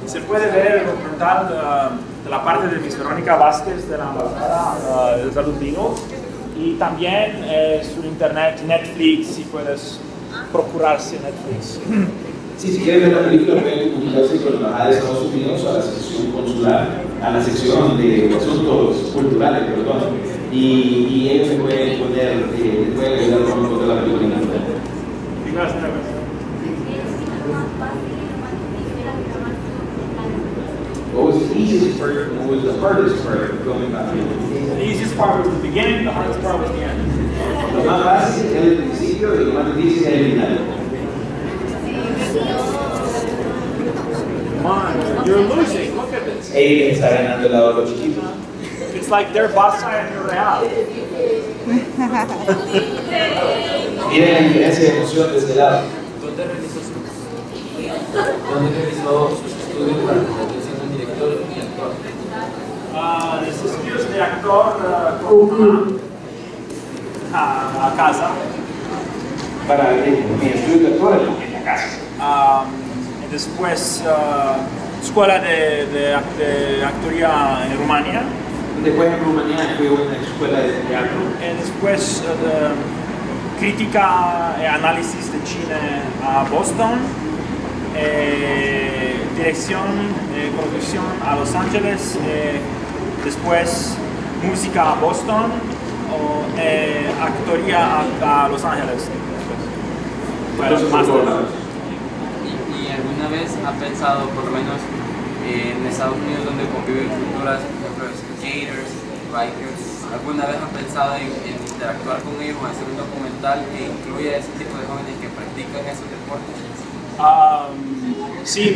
Se puede ver el documental de la parte de Miss Verónica Vázquez de la Embajada de Salud Vino, y también su internet, Netflix, si puedes procurarse Netflix. Sí, si quieren ver la película pueden comunicarse con la Embajada de Estados Unidos a la sección consular, a la sección de asuntos culturales, perdón, y ellos se pueden poner, pueden ayudar con encontrar la película en internet. What was the easiest part and what was the hardest part of filming that film? The easiest part was the beginning, the hardest part was the end. Lo más fácil es el principio y lo más difícil es el final. Come on, you're losing. Look at this. Ella está ganando el lado de los chiquitos. It's like their Barça and your Real. Miren la diferencia de emoción de este lado. ¿Dónde realizó sus estudios para convertirse en director y actor? Los estudios de actor con a casa. Para mi estudio de actor en la casa. Después escuela de actoría en Rumania. Después en Rumanía fui a una escuela de teatro. Después crítica y análisis de cine a Boston. Dirección y producción a Los Ángeles. Después música a Boston. Actoría a Los Ángeles. ¿Y alguna vez ha pensado, por lo menos en Estados Unidos, donde conviven culturas, por ejemplo, skaters, bikers, alguna vez ha pensado en interactuar con ellos o hacer un documental que incluya ese tipo de jóvenes que practican esos deportes? Sí,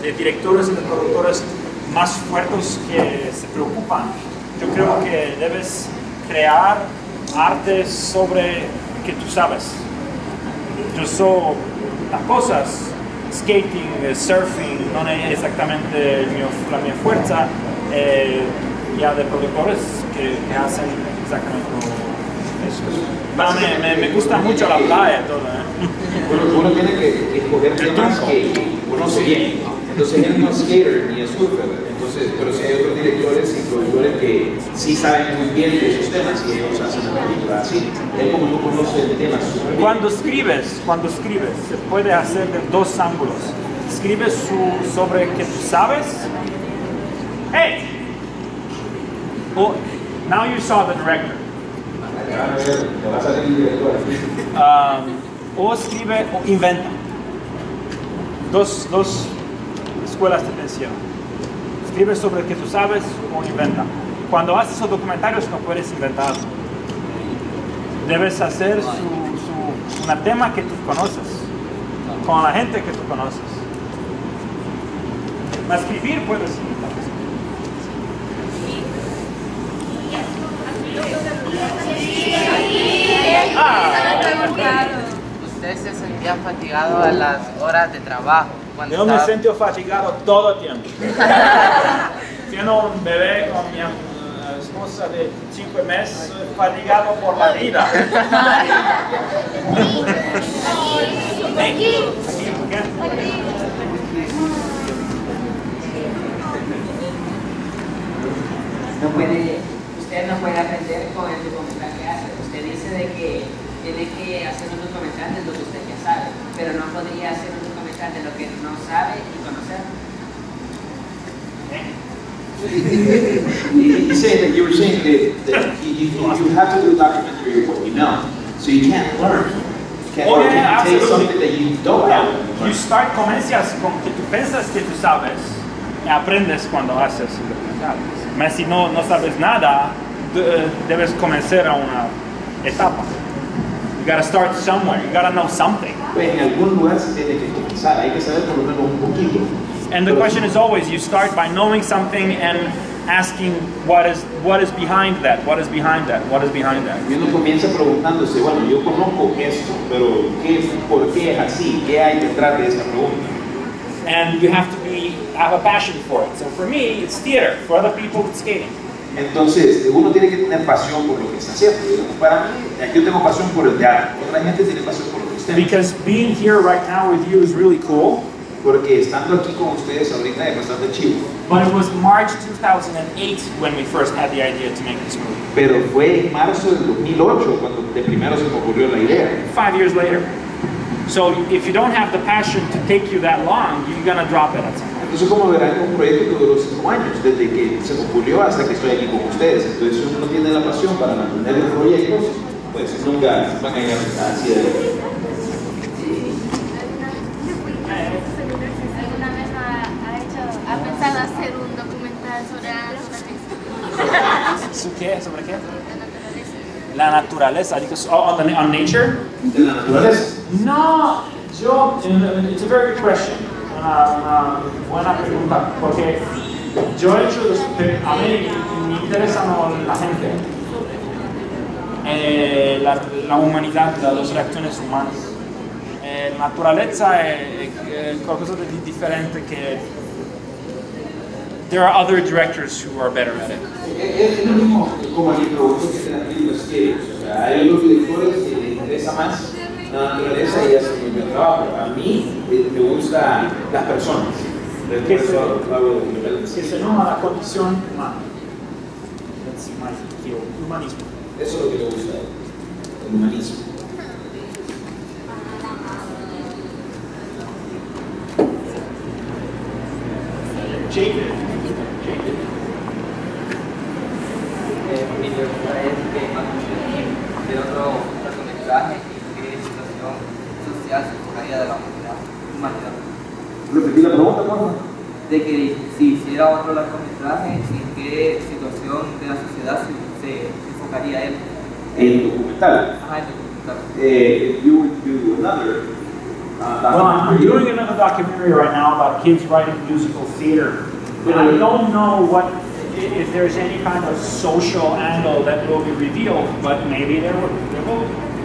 de directores y de productores más fuertes que se preocupan. Yo creo que debes crear arte sobre que tú sabes. Yo soy las cosas, skating, surfing, no es exactamente la mi fuerza, ya de productores que que hacen exactamente eso. Me gusta mucho la playa, todo, Uno tiene que escoger temas que conoce bien. Entonces él no es skater ni es surfer. Entonces, pero si hay otros directores y productores que sí saben muy bien de esos temas y ellos hacen la película así. Él como no conoce el tema súper bien. Cuando escribes, se puede hacer de dos ángulos. Escribes sobre que tú sabes. Hey! Oh, now you saw the director. O escribe o inventa. Dos escuelas de pensión. Escribe sobre que tú sabes o inventa. Cuando haces esos documentarios no puedes inventar. Debes hacer un tema que tú conoces, con la gente que tú conoces. Mas escribir puedes inventar. ¿Usted se sentía fatigado a las horas de trabajo? Yo me siento fatigado todo el tiempo. Tengo un bebé con mi esposa de 5 meses, soy fatigado por la vida. Usted no puede aprender con el documental que hace. Usted dice de que tiene que hacer un documental de lo que usted ya sabe, pero no podría hacer un documental de lo que no sabe y conocer. You were saying that you have to do a documentary of what you know, so you can't learn. Or can you take something that you don't know? You start, comienzas con que tú piensas que tú sabes, y aprendes cuando haces el documental. Pero si no sabes nada, debes comenzar a una etapa. You gotta start somewhere. You gotta know something. En algún lugar se tiene que comenzar. Hay que saber por lo menos un poquito. And the question is always, you start by knowing something and asking what is behind that, what is behind that, what is behind that. Y uno comienza preguntándose, bueno, yo conozco esto, pero ¿por qué es así? ¿Qué hay detrás de esa pregunta? And you have to have a passion for it. So for me, it's theater. For other people, it's skating. Entonces, uno tiene que tener pasión por lo que está haciendo. Para mí, yo tengo pasión por el teatro. Otra gente tiene pasión por lo que está haciendo. Because being here right now with you is really cool. Porque estando aquí con ustedes ahorita es bastante chivo. But it was March 2008 when we first had the idea to make this movie. Pero fue en marzo del 2008 cuando de primero se me ocurrió la idea. 5 years later. So if you don't have the passion to take you that long, you're gonna drop it at some point. Entonces, como verán, es un proyecto que duró 5 años, desde que se me ocurrió hasta que estoy aquí con ustedes. Entonces, si uno no tiene la pasión para mantener el proyecto, pues nunca van a llegar así de lejos. ¿Alguna vez ha pensado hacer un documental sobre la naturaleza? ¿Qué? ¿Sobre qué? La naturaleza. On nature? ¿De la naturaleza? No, it's a very good question. Una buena pregunta, porque yo he hecho, a mí me interesa la gente, la humanidad, las reacciones humanas. La naturaleza es cosa diferente que... There are other directors who are better at it. Es lo mismo como el producto que las películas quieren. O sea, hay otros directores que les interesa más la naturaleza y hacen muy buen trabajo. A mí me gustan las personas. Que se llama la condición humana. That's my field. Humanismo. Eso es lo que me gusta, el humanismo. Jacob. Mi pregunta es que de otro largometraje y qué situación social se enfocaría de la humanidad. Repetí la pregunta, por favor. De que si hiciera otro largometraje, ¿en qué situación de la sociedad se enfocaría él? El documental. Ajá, el documental. If you would do another well, I'm doing another documentary right now about kids writing musical theater. And I don't know if there's any kind of social angle that will be revealed, but maybe there will be.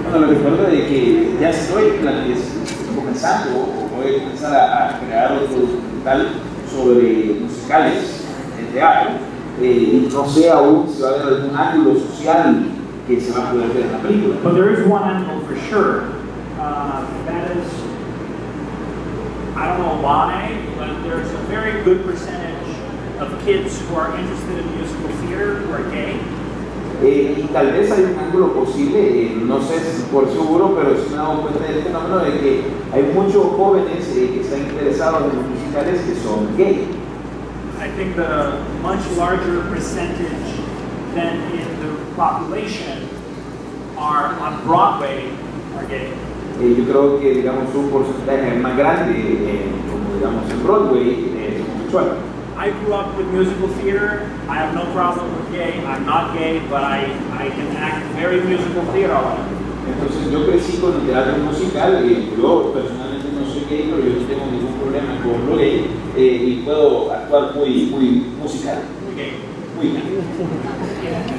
Bueno, les recuerdo de que ya estoy comenzando, o voy a comenzar a crear otro documental sobre musicales en teatro, y no sé aún si va a haber algún ángulo social que se va a poder ver en la película. But there is one angle for sure. That is, I don't know why, but there's a very good percentage of kids who are interested in musical theater who are gay. Y tal vez hay un ángulo posible, no sé si por seguro, pero sí me he dado cuenta del fenómeno de que hay muchos jóvenes que están interesados en los musicales que son gay. I think the much larger percentage than in the population are on Broadway are gay. Yo creo que digamos un porcentaje más grande, como digamos en Broadway, es homosexual. I grew up with musical theater. I have no problem with gay. I'm not gay, but I can act very musical theater. Entonces yo crecí con el teatro musical. Yo personalmente no soy gay, pero yo no tengo ningún problema con lo gay y puedo actuar muy musical. Muy gay. Muy gay. I can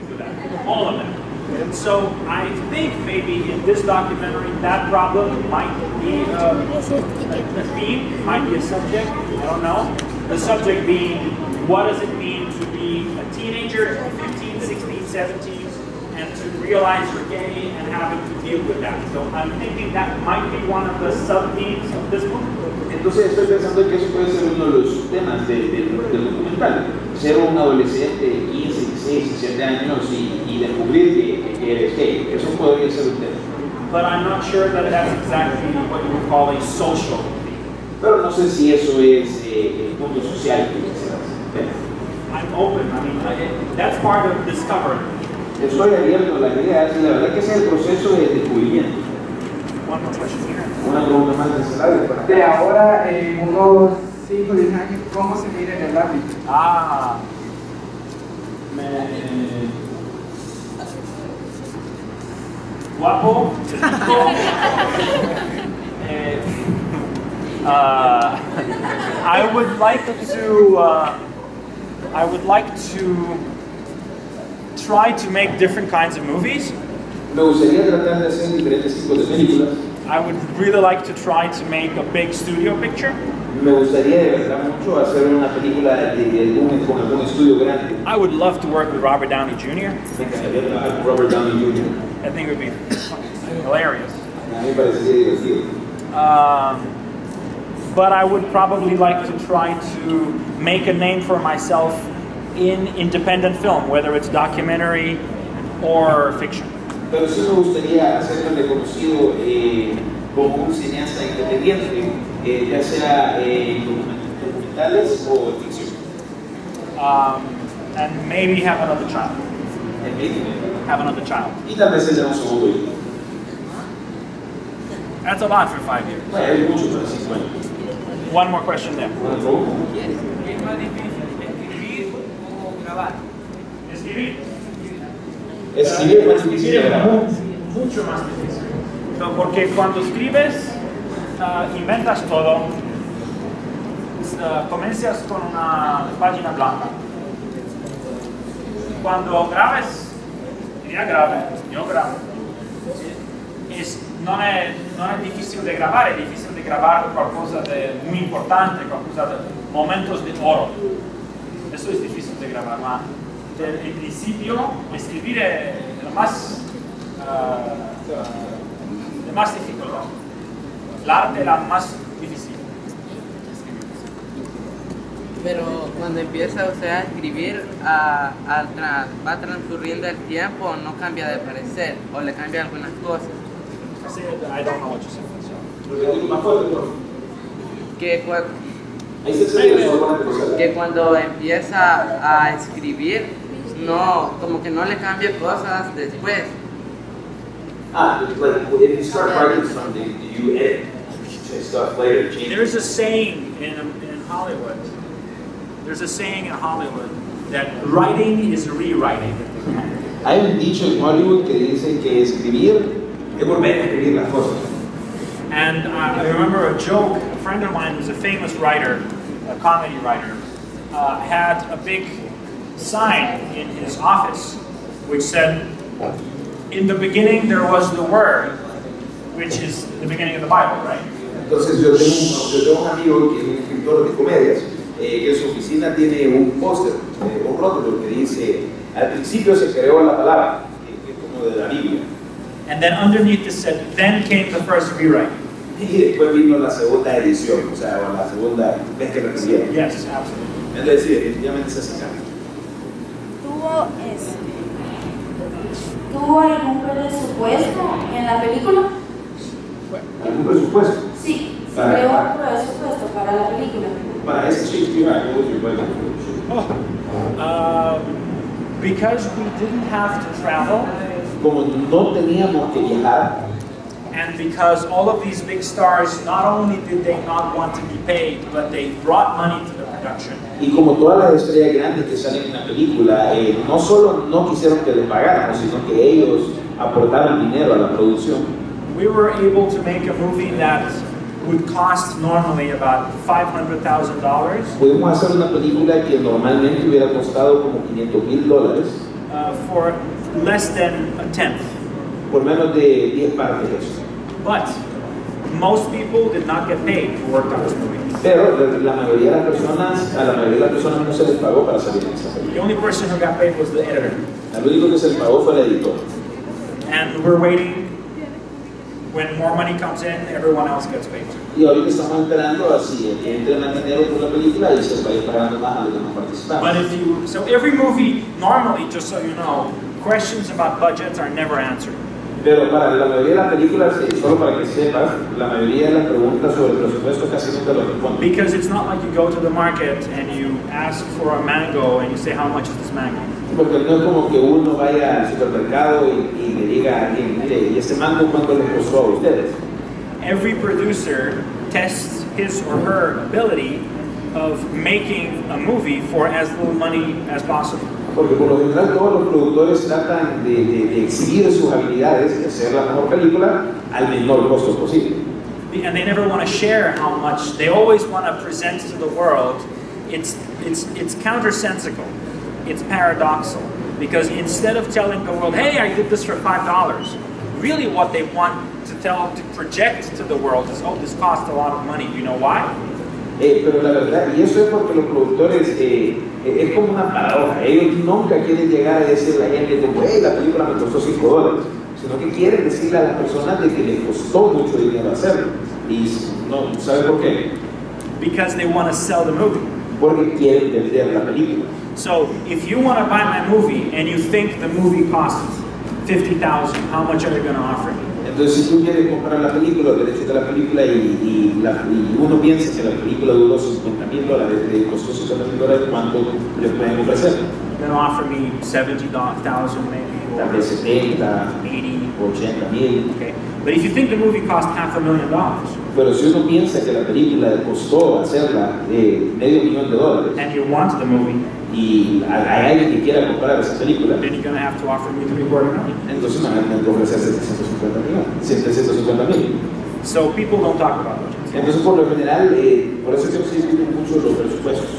do that. All of them. And so I think maybe in this documentary that problem might be a theme, might be a subject, I don't know. The subject being, what does it mean to be a teenager, 15, 16, 17, and to realize you're gay and having to deal with that. So I'm thinking that might be one of the sub-themes of this book. Entonces estoy pensando que eso puede ser uno de los temas del documental. Ser un adolescente de 15, 16, 17 años y descubrir que eres gay. Eso podría ser un tema. But I'm not sure that that's exactly what you would call a social theme. Pero no sé si eso es el punto social que quisieras ver. I'm open. I mean, that's part of discovery. Estoy abierto a las ideas y la verdad que ese es el proceso de descubrimiento. One more question here. Una pregunta más de Salvador. De ahora, en unos 5 o 10 años, ¿cómo se mira en el ámbito? Guapo. I would like to try to make different kinds of movies. Me gustaría tratar de hacer diferentes tipos de películas. I would really like to try to make a big studio picture. Me gustaría de verdad mucho hacer una película con algún estudio grande. I would love to work with Robert Downey Jr. Me encantaría trabajar con Robert Downey Jr. I think it would be hilarious. A mí me parecería divertido. But I would probably like to try to make a name for myself in independent film, whether it's documentary or fiction. Pero sí me gustaría hacerme reconocido como un cineasta independiente, ya sea documentales o ficción. And maybe have another child. Have another child. Y tal vez tener un segundo hijo. That's a lot for 5 years. Bueno, es mucho para 5 años. One more question there. ¿Es más difícil escribir o grabar? Escribir. Escribir es más difícil que grabar. Mucho más difícil. Porque cuando escribes, inventas todo. Comienzas con una página blanca. Cuando grabes, ella grave, yo grabo. Non è difficile de grabar, è difficile de grabar qualcosa de muy importante, qualcosa de momentos de oro. Eso es difícil de grabar, ma en principio escribir es lo más dificultad. El arte es la más difícil. Pero cuando empieza usted a escribir, ¿va transcurriendo el tiempo o no cambia de parecer o le cambia algunas cosas? I don't know what you said. Que cuando empieza a escribir, no, como que no le cambia cosas después. If you start writing something, do you edit stuff later? There's a saying in Hollywood. There's a saying in Hollywood that writing is rewriting. Hay un dicho en Hollywood que dice que escribir es volver a escribir las cosas. And I remember a joke. A friend of mine who's a famous writer, a comedy writer, had a big sign in his office which said, "In the beginning there was the Word," which is the beginning of the Bible, right? Entonces yo tengo un amigo que es un escritor de comedias que en su oficina tiene un póster, un rótulo que dice, al principio se creó la palabra, que es como de la Biblia. And then underneath it said, then came the first rewrite. Y después vino la segunda edición, o sea, o la segunda vez que recibieron. Yes, absolutely. Entonces, sí, definitivamente se hace cambio. ¿Tuvo algún presupuesto en la película? ¿Algún presupuesto? Sí, se creó un presupuesto para la película. Para ese Shakespeare, because we didn't have to travel, como no teníamos que viajar, and because all of these big stars, not only did they not want to be paid, but they brought money to the production. Y como todas las estrellas grandes que salen en la película, no solo no quisieron que les pagáramos, sino que ellos aportaron dinero a la producción. We were able to make a movie that would cost normally about $500,000. Pudimos hacer una película que normalmente hubiera costado como $500,000 for less than a tenth. Por menos de 10 partes de eso. But most people did not get paid to work on this movie. Pero la mayoría de las personas, a la mayoría de las personas no se les pagó para salir en esa película. The only person who got paid was the editor. El único que se les pagó fue el editor. And we're waiting. When more money comes in, everyone else gets paid. Y ahorita estamos esperando así que entre más dinero por la película y se vaya pagando más a los que no participan. But if you, so every movie normally, just so you know, questions about budgets are never answered. Pero para la mayoría de las películas, solo para que sepas, la mayoría de las preguntas sobre el presupuesto casi nunca lo responden. Because it's not like you go to the market and you ask for a mango and you say, how much is this mango? Porque no es como que uno vaya al supermercado y le diga a alguien, mire, ¿y este mango cuánto les costó a ustedes? Every producer tests his or her ability of making a movie for as little money as possible. Porque por lo general todos los productores tratan de exhibir sus habilidades y hacer la mejor película al menor costo posible. And they never want to share how much. They always want to present to the world. It's countersensical. It's paradoxical. Because instead of telling the world, hey, I did this for $5, really what they want to project to the world is, oh, this cost a lot of money. You know why? Pero la verdad, y eso es porque los productores, es como una paradoja, ellos nunca quieren llegar a decirle a la gente, hey, la película me costó $5, sino que quieren decirle a las personas de que les costó mucho dinero hacerlo. Y no, ¿sabe por qué? Because they want to sell the movie. Porque quieren vender la película. So, if you want to buy my movie and you think the movie costs $50,000, how much are they going to offer you? Entonces, si tú quieres comprar la película, los derechos de la película y uno piensa que la película duró $50,000, le costó $50,000, ¿cuánto le pueden ofrecer? They're going to offer me $70,000 maybe, tal vez 70, 80, o 80,000. Okay. But if you think the movie cost $500,000, pero si uno piensa que la película costó hacerla $500,000, and you want the movie, y hay alguien que quiera comprar esa película, then you're going to have to offer me $350,000. Entonces me van a ofrecer $750,000. So people don't talk about budgets. Entonces por lo general, por eso es que no se discuten mucho los presupuestos.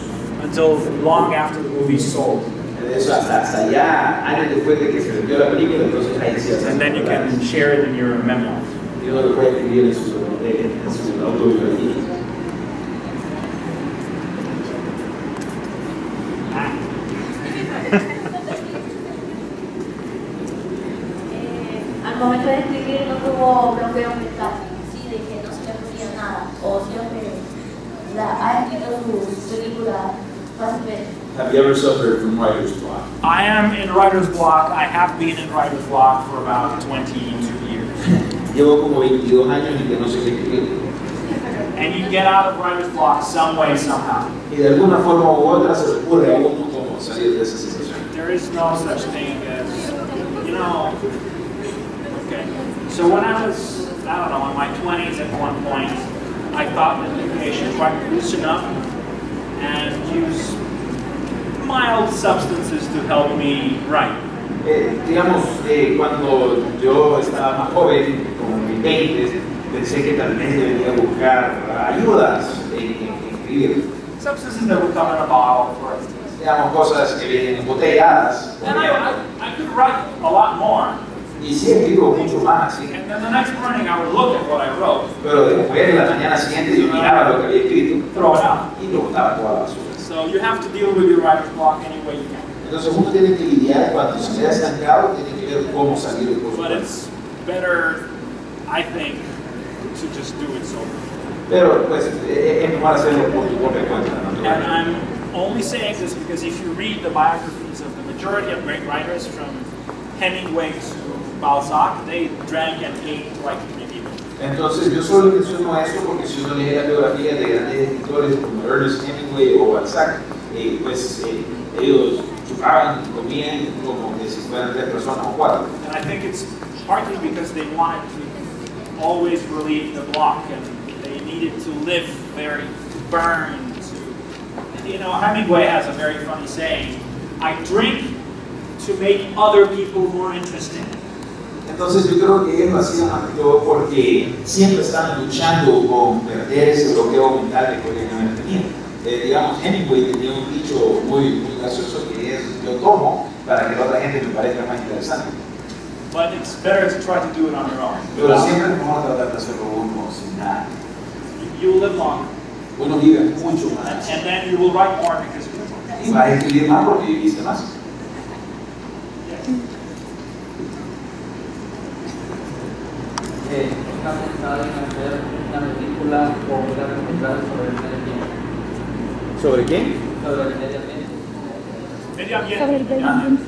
Until long after the movie's sold. Eso hasta ya años después de que se vendió la película, entonces ahí sí hacen. And then you can share it in your memoir. Y uno lo puede escribir en su autobiografía. Al momento de escribir no tuvo bloqueo mental, sí, de que no se le ocurría nada, o siempre ha escrito su película fácilmente. Have you ever suffered from writer's block? I am in writer's block. I have been in writer's block for about 22 years. Llevo como 22 años y que no sé qué escribir. And you get out of writer's block some way, somehow. Y de alguna forma u otra se le ocurre a uno cómo salir de esa situación. There is no such thing as, you know. Okay. So when I was, I don't know, in my 20s at one point, I thought that maybe I should try to loosen up and use mild substances to help me write. Digamos, cuando yo estaba más joven, como en mis 20s, pensé que tal vez debería buscar ayudas en escribir. Substances that would come in a bottle, for instance. Digamos, cosas que vienen embotelladas. And I could write a lot more. Y sí escribo mucho más, sí. And then the next morning I would look at what I wrote. Pero después, la mañana siguiente, yo miraba lo que había escrito, throw it out. Y lo botaba toda la basura. So you have to deal with your writer's block any way you can. Entonces uno tiene que lidiar cuando se queda estancado, tiene que ver cómo salir por su But it's better, I think, to just do it solo. Pero pues es mejor hacerlo por tu propia cuenta. And I'm only saying this because if you read the biographies of the majority of great writers, from Hemingway to Balzac, they drank and ate like three people. Entonces yo solo menciono eso porque si uno lee la biografía de grandes escritores como Ernest Hemingway o Balzac, pues ellos chupaban y comían como que si fueran 3 personas o 4. And I think it's partly because they wanted to always relieve the block, and they needed to live very, to burn, to, you know, Hemingway has a very funny saying, I drink to make other people more interesting. Entonces yo creo que ellos lo hacían más que todo porque siempre estaban luchando con perder ese bloqueo mental que podían haber tenido. Digamos, Hemingway tenía un dicho muy gracioso que es: yo tomo para que la otra gente me parezca más interesante. But it's better to try to do it on your own. Pero siempre es mejor tratar de hacerlo uno sin nada. You will live longer. Uno vive mucho más. And then you will write more because you live longer. Y vas a escribir más porque viviste más. ¿Está pensado en hacer una película o un documental sobre el medio ambiente? ¿Sobre qué? Sobre el medio ambiente. Medio ambiente. Sobre el medio ambiente.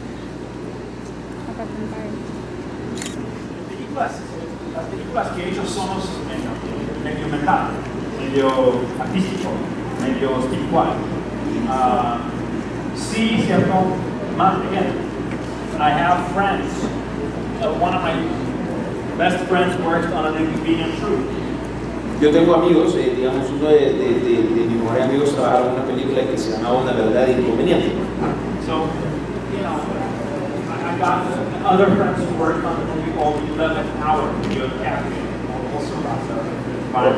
Las películas que ellos somos medio mental, medio artístico, medio espiritual. Sí, cierto, más bien. I have friends. One of my best friends worked on an inconvenient truth. Yo tengo amigos, digamos, uno de mis mejores amigos trabajaba en una película que se llamaba Una verdad inconveniente. So, you know, I got other friends who worked on the movie called 11th Hour, also about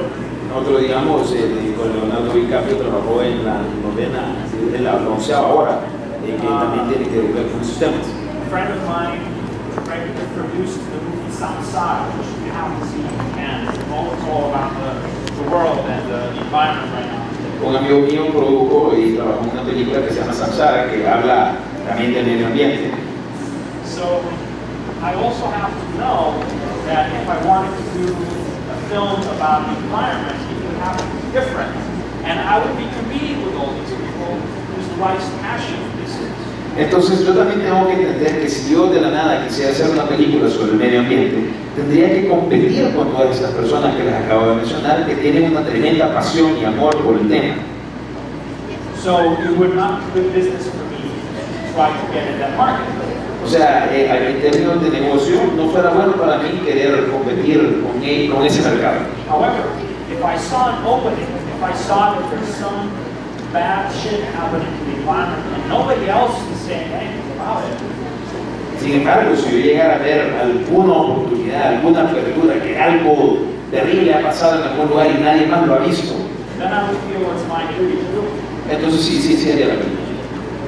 Nosotros, digamos, con Leonardo DiCaprio trabajó en la novena, en la 11ª hora, que también tiene que ver con esos temas. A friend of mine produced the movie Samsara, which you have to see and it's all about the world and the environment right now. Un amigo mío produjo y trabajó en una película que se llama Samsara, que habla también del medio ambiente. So I also have to know that if I wanted to do a film about the environment, it would have to be different. And I would be competing with all these people whose life's passion this is. Entonces yo también tengo que entender que si yo de la nada quisiera hacer una película sobre el medio ambiente, tendría que competir con todas estas personas que les acabo de mencionar, que tienen una tremenda pasión y amor por el tema. So it would not be good business for me to try to get in that market. O sea, en términos de negocio, no fuera bueno para mí querer competir con ese mercado. However, if I saw an opening, if I saw that there's some bad shit happening to the environment and nobody else is saying anything about it. Sin embargo, si yo llegara a ver alguna oportunidad, alguna apertura, que algo terrible ha pasado en algún lugar y nadie más lo ha visto, then I would feel it's my duty to do it. Entonces sí haría la película.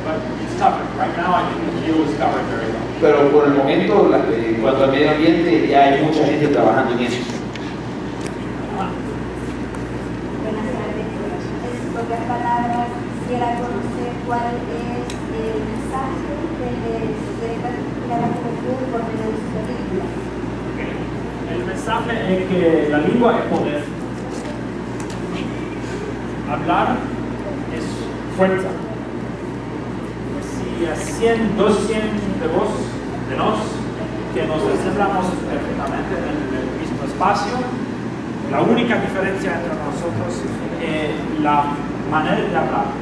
But it's covered. Right now, I think the field is covered very well. Pero por el momento, en cuanto al medio ambiente, ya hay mucha gente trabajando en eso. Buenas tardes. En pocas palabras, quisiera conocer cuál es el mensaje que quiere transmitir a la juventud por medio de su película. El mensaje es que la lengua es poder. Hablar es fuerza. Si a 100, 200 de nos que nos desemblamos perfectamente en el mismo espacio, la única diferencia entre nosotros es la manera de hablar.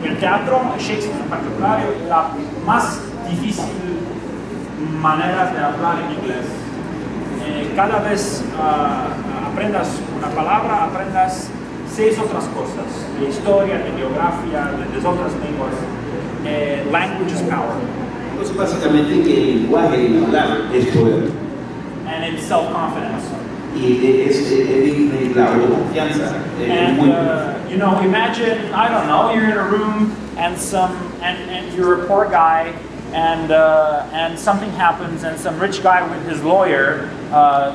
El teatro, Shakespeare en particular, es la más difícil manera de hablar en inglés. Cada vez aprendas una palabra, aprendas 6 otras cosas, de historia, de geografía, de otras lenguas. Language is power. Entonces básicamente que el lenguaje y hablar es poder. And it's self-confidence. Y es la autoconfianza. And you know, imagine, I don't know, you're in a room and you're a poor guy and something happens and some rich guy with his lawyer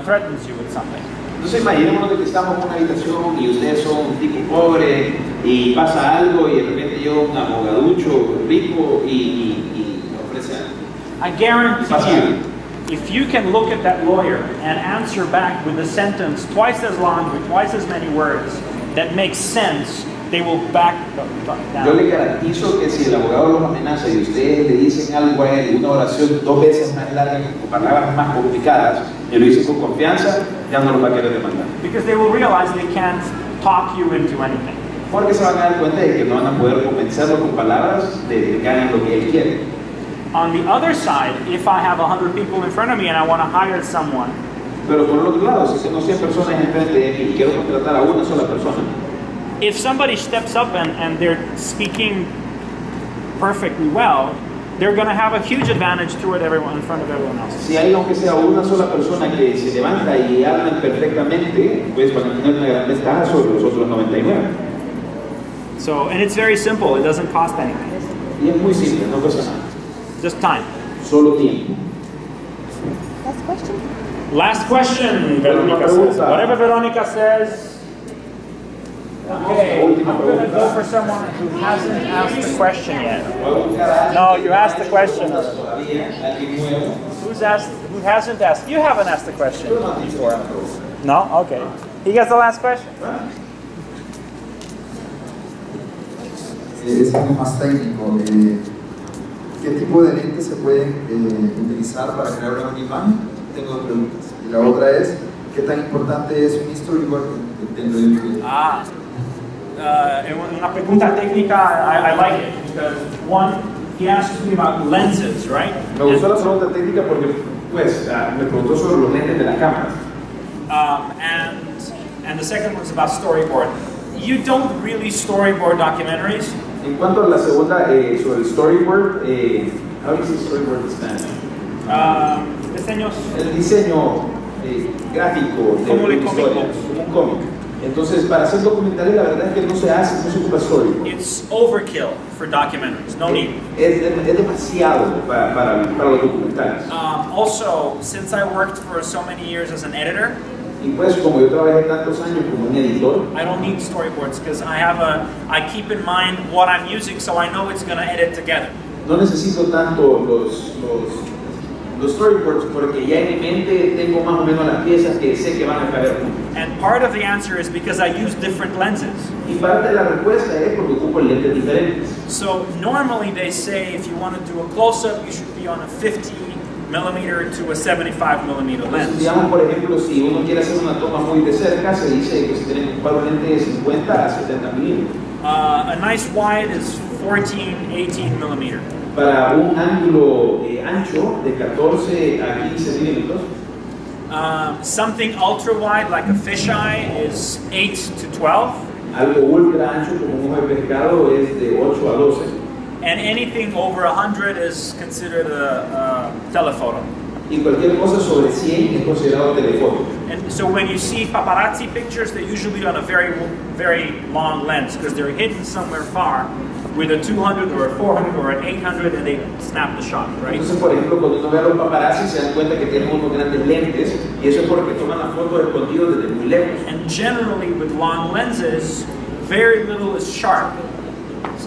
threatens you with something. Entonces imaginémonos de que estamos en una habitación y ustedes son un tipo pobre y pasa algo y de repente llega un abogaducho rico y ofrece algo. I guarantee you, if you can look at that lawyer and answer back with a sentence twice as long with twice as many words that makes sense, they will back down. Yo le garantizo que si el abogado los amenaza y ustedes le dicen algo a él, una oración 2 veces más larga con palabras más complicadas, y lo dicen con confianza, ya no los va a querer demandar. Because they will realize they can't talk you into anything. Porque se van a dar cuenta de que no van a poder convencerlo con palabras de que hagan lo que él quiere. On the other side, if I have 100 people in front of me and I want to hire someone, pero por el otro lado, si tengo 100 personas enfrente de mí y quiero contratar a una sola persona, if somebody steps up and they're speaking perfectly well, they're going to have a huge advantage toward everyone in front of everyone else. Si hay aunque sea una sola persona que se levanta y hablan perfectamente, pues van a tener una gran ventaja sobre los otros 99. So, and it's very simple. It doesn't cost anything. Y es muy simple, no cuesta nada. Just time. Solo tiempo. Last question. Last question, Veronica says. Whatever Veronica says. Okay, I'm going to go for someone who hasn't asked the question yet. No, you asked the question. Who's asked? Who hasn't asked? You haven't asked the question before. No? Okay. He gets the last question. Es algo más técnico. ¿Qué tipo de lentes se pueden utilizar para crear una imagen? Tengo 2 preguntas. Y la otra es, ¿qué tan importante es un storyboard dentro de un video? Una pregunta técnica, I like it, because one, he asked me about lenses, right? Me gustó la pregunta técnica porque, pues, me preguntó sobre los lentes de la cámara. And the second one's about storyboard. You don't really storyboard documentaries. En cuanto a la segunda, sobre el storyboard, how do you say storyboard in Spanish? Diseños. El diseño gráfico de una historia, como un cómic. Entonces, para hacer documentales, la verdad es que no se hace, no se ocupa storyboard. It's overkill for documentaries. No need. Es demasiado para los documentales. Also, since I worked for so many years as an editor, y pues como yo trabajé tantos años como un editor, I don't need storyboards because I keep in mind what I'm using, so I know it's going to edit together. No necesito tanto los storyboards porque ya en mi mente tengo más o menos las piezas que sé que van a caber juntas. And part of the answer is because I use different lenses. Y parte de la respuesta es porque ocupo lentes diferentes. So normally they say if you want to do a close-up, you should be on a 50mm to a 75mm lens. Entonces, digamos, por ejemplo, si uno quiere hacer una toma muy de cerca, se dice que se tiene que ocupar un lente de 50 a 70mm. A nice wide is 14-18mm. Para un ángulo ancho de 14 a 15 milímetros. Something ultra wide like a fisheye is 8 to 12. Algo ultra ancho como un ojo de pescado es de 8 a 12. And anything over 100 is considered a telephoto. Y cualquier cosa sobre 100 es considerado telefoto. And so when you see paparazzi pictures, they're usually on a very, very long lens because they're hidden somewhere far with a 200 or a 400 or an 800 and they snap the shot, right? Entonces, por ejemplo, cuando uno ve a los paparazzi se dan cuenta que tienen unos grandes lentes y eso es porque toman las fotos escondidos desde muy lejos. And generally with long lenses, very little is sharp.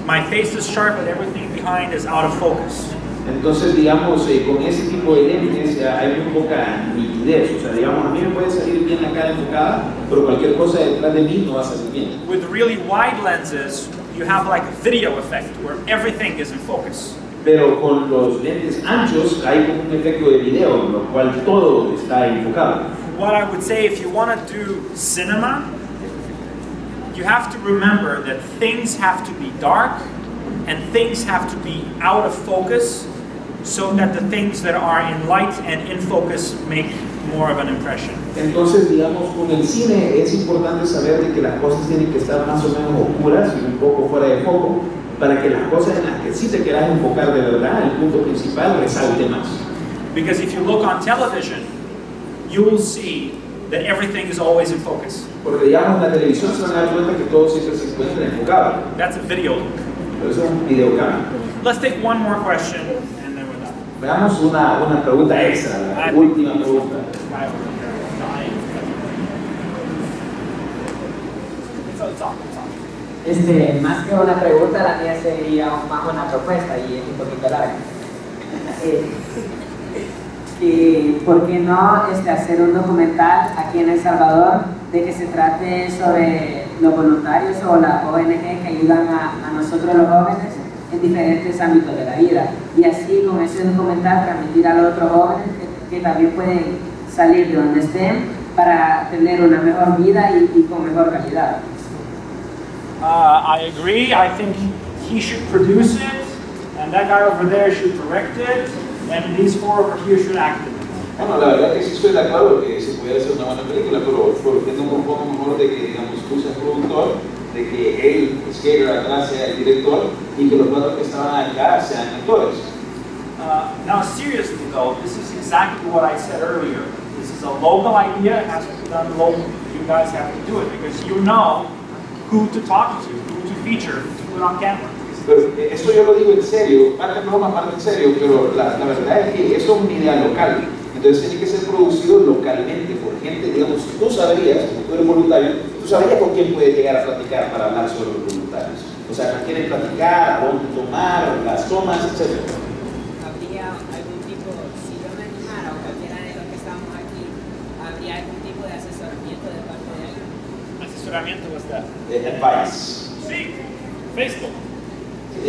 My face is sharp and everything behind is out of focus. Entonces, digamos, con ese tipo de lentes hay muy poca nitidez. O sea, digamos, a mí me puede salir bien la cara enfocada, pero cualquier cosa detrás de mí no va a salir bien. With really wide lenses, you have like a video effect where everything is in focus. Pero con los lentes anchos hay como un efecto de video, en lo cual todo está enfocado. What I would say, if you want to do cinema, you have to remember that things have to be dark and things have to be out of focus so that the things that are in light and in focus make more of an impression. Entonces, digamos, con el cine es importante saber de que las cosas tienen que estar más o menos oscuras y un poco fuera de foco para que las cosas en las que sí te quieras enfocar de verdad, el punto principal, resalte más. Because if you look on television, you will see that everything is always in focus. Porque digamos, en la televisión se van a dar cuenta que todo siempre se encuentra enfocado. That's a video look. Pero eso es un videocam. Let's take one more question and then we're done. Veamos una pregunta extra, la última pregunta. Más que una pregunta, la mía sería más una propuesta y es un poquito larga. ¿Por qué no hacer un documental aquí en El Salvador de que se trate sobre los voluntarios o las ONG que ayudan a nosotros los jóvenes en diferentes ámbitos de la vida? Y así con ese documental transmitir a los otros jóvenes que también pueden salir de donde estén para tener una mejor vida y con mejor calidad. I agree. I think he should produce it, and that guy over there should direct it, and these four over here should act it. Bueno, la verdad que sí estoy de acuerdo que se puede hacer una buena película, pero ¿por qué no propongo mejor de que, digamos, tú seas productor, de que él, Skater, atrás sea el director y que los cuatro que estaban acá sean actores? Now, seriously though, this is exactly what I said earlier. This is a local idea. It has to be done local. You guys have to do it because you know who to talk to, who to feature, who to put on camera. Pero esto yo lo digo en serio, parte broma, parte en serio, pero la verdad es que eso es una idea local. Entonces tiene que ser producido localmente por gente, digamos, tú sabrías, como tú eres voluntario, tú sabrías con quién puedes llegar a platicar para hablar sobre los voluntarios. O sea, con quién platicar, a dónde tomar, las tomas, etc. ¿Habría algún tipo, si yo me animara o cualquiera de los que estamos aquí, habría algún tipo de asesoramiento de parte de él? ¿Asesoramiento what's that? Advice. Sí, Facebook.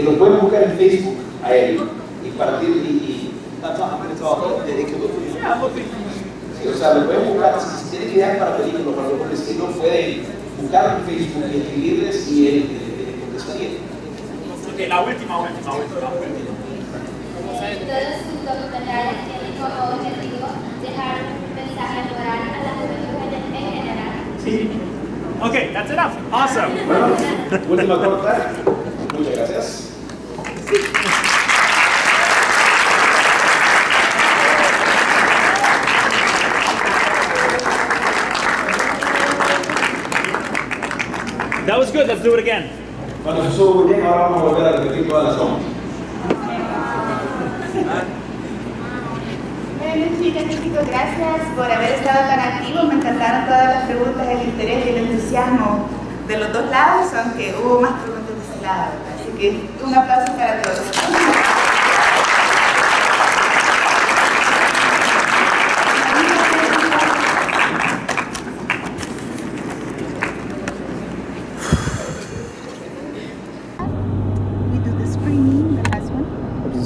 Lo pueden buscar en Facebook a él y partir y That's not going to talk. Yeah, look. sí, o sea, lo pueden buscar, si tienen ideas para películas, para lo por el estilo, pueden buscar en Facebook y escribirles y él contestaría. Ok, la última. Todos sus documentales tienen como objetivo dejar un mensaje moral a la juventud en general. Sí. Ok, that's enough. Awesome. Bueno, última corta. Muchas gracias. That was good. Let's do it again. Bueno, eso estuvo muy bien. Ahora vamos a volver a repetir todas las tomas. Bueno, chicas y chicos, gracias por haber estado tan activos. Me encantaron todas las preguntas, el interés y el entusiasmo de los dos lados, aunque hubo más preguntas de ese lado. Así que un aplauso para todos.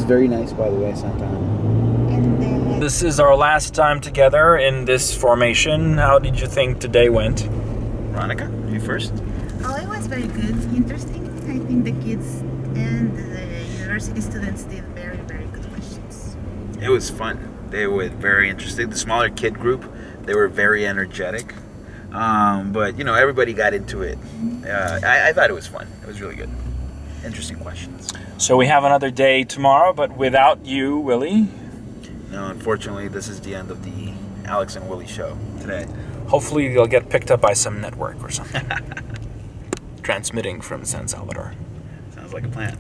Very nice, by the way, Santana. This is our last time together in this formation. How did you think today went? Veronica, you first. Oh, it was very good, interesting. I think the kids and the university students did very, very good questions. It was fun. They were very interesting. The smaller kid group, they were very energetic. But, you know, everybody got into it. I thought it was fun. It was really good. Interesting questions. So we have another day tomorrow, but without you, Willie. No, unfortunately, this is the end of the Alex and Willie show today. Hopefully they'll get picked up by some network or something. Transmitting from San Salvador. Sounds like a plan.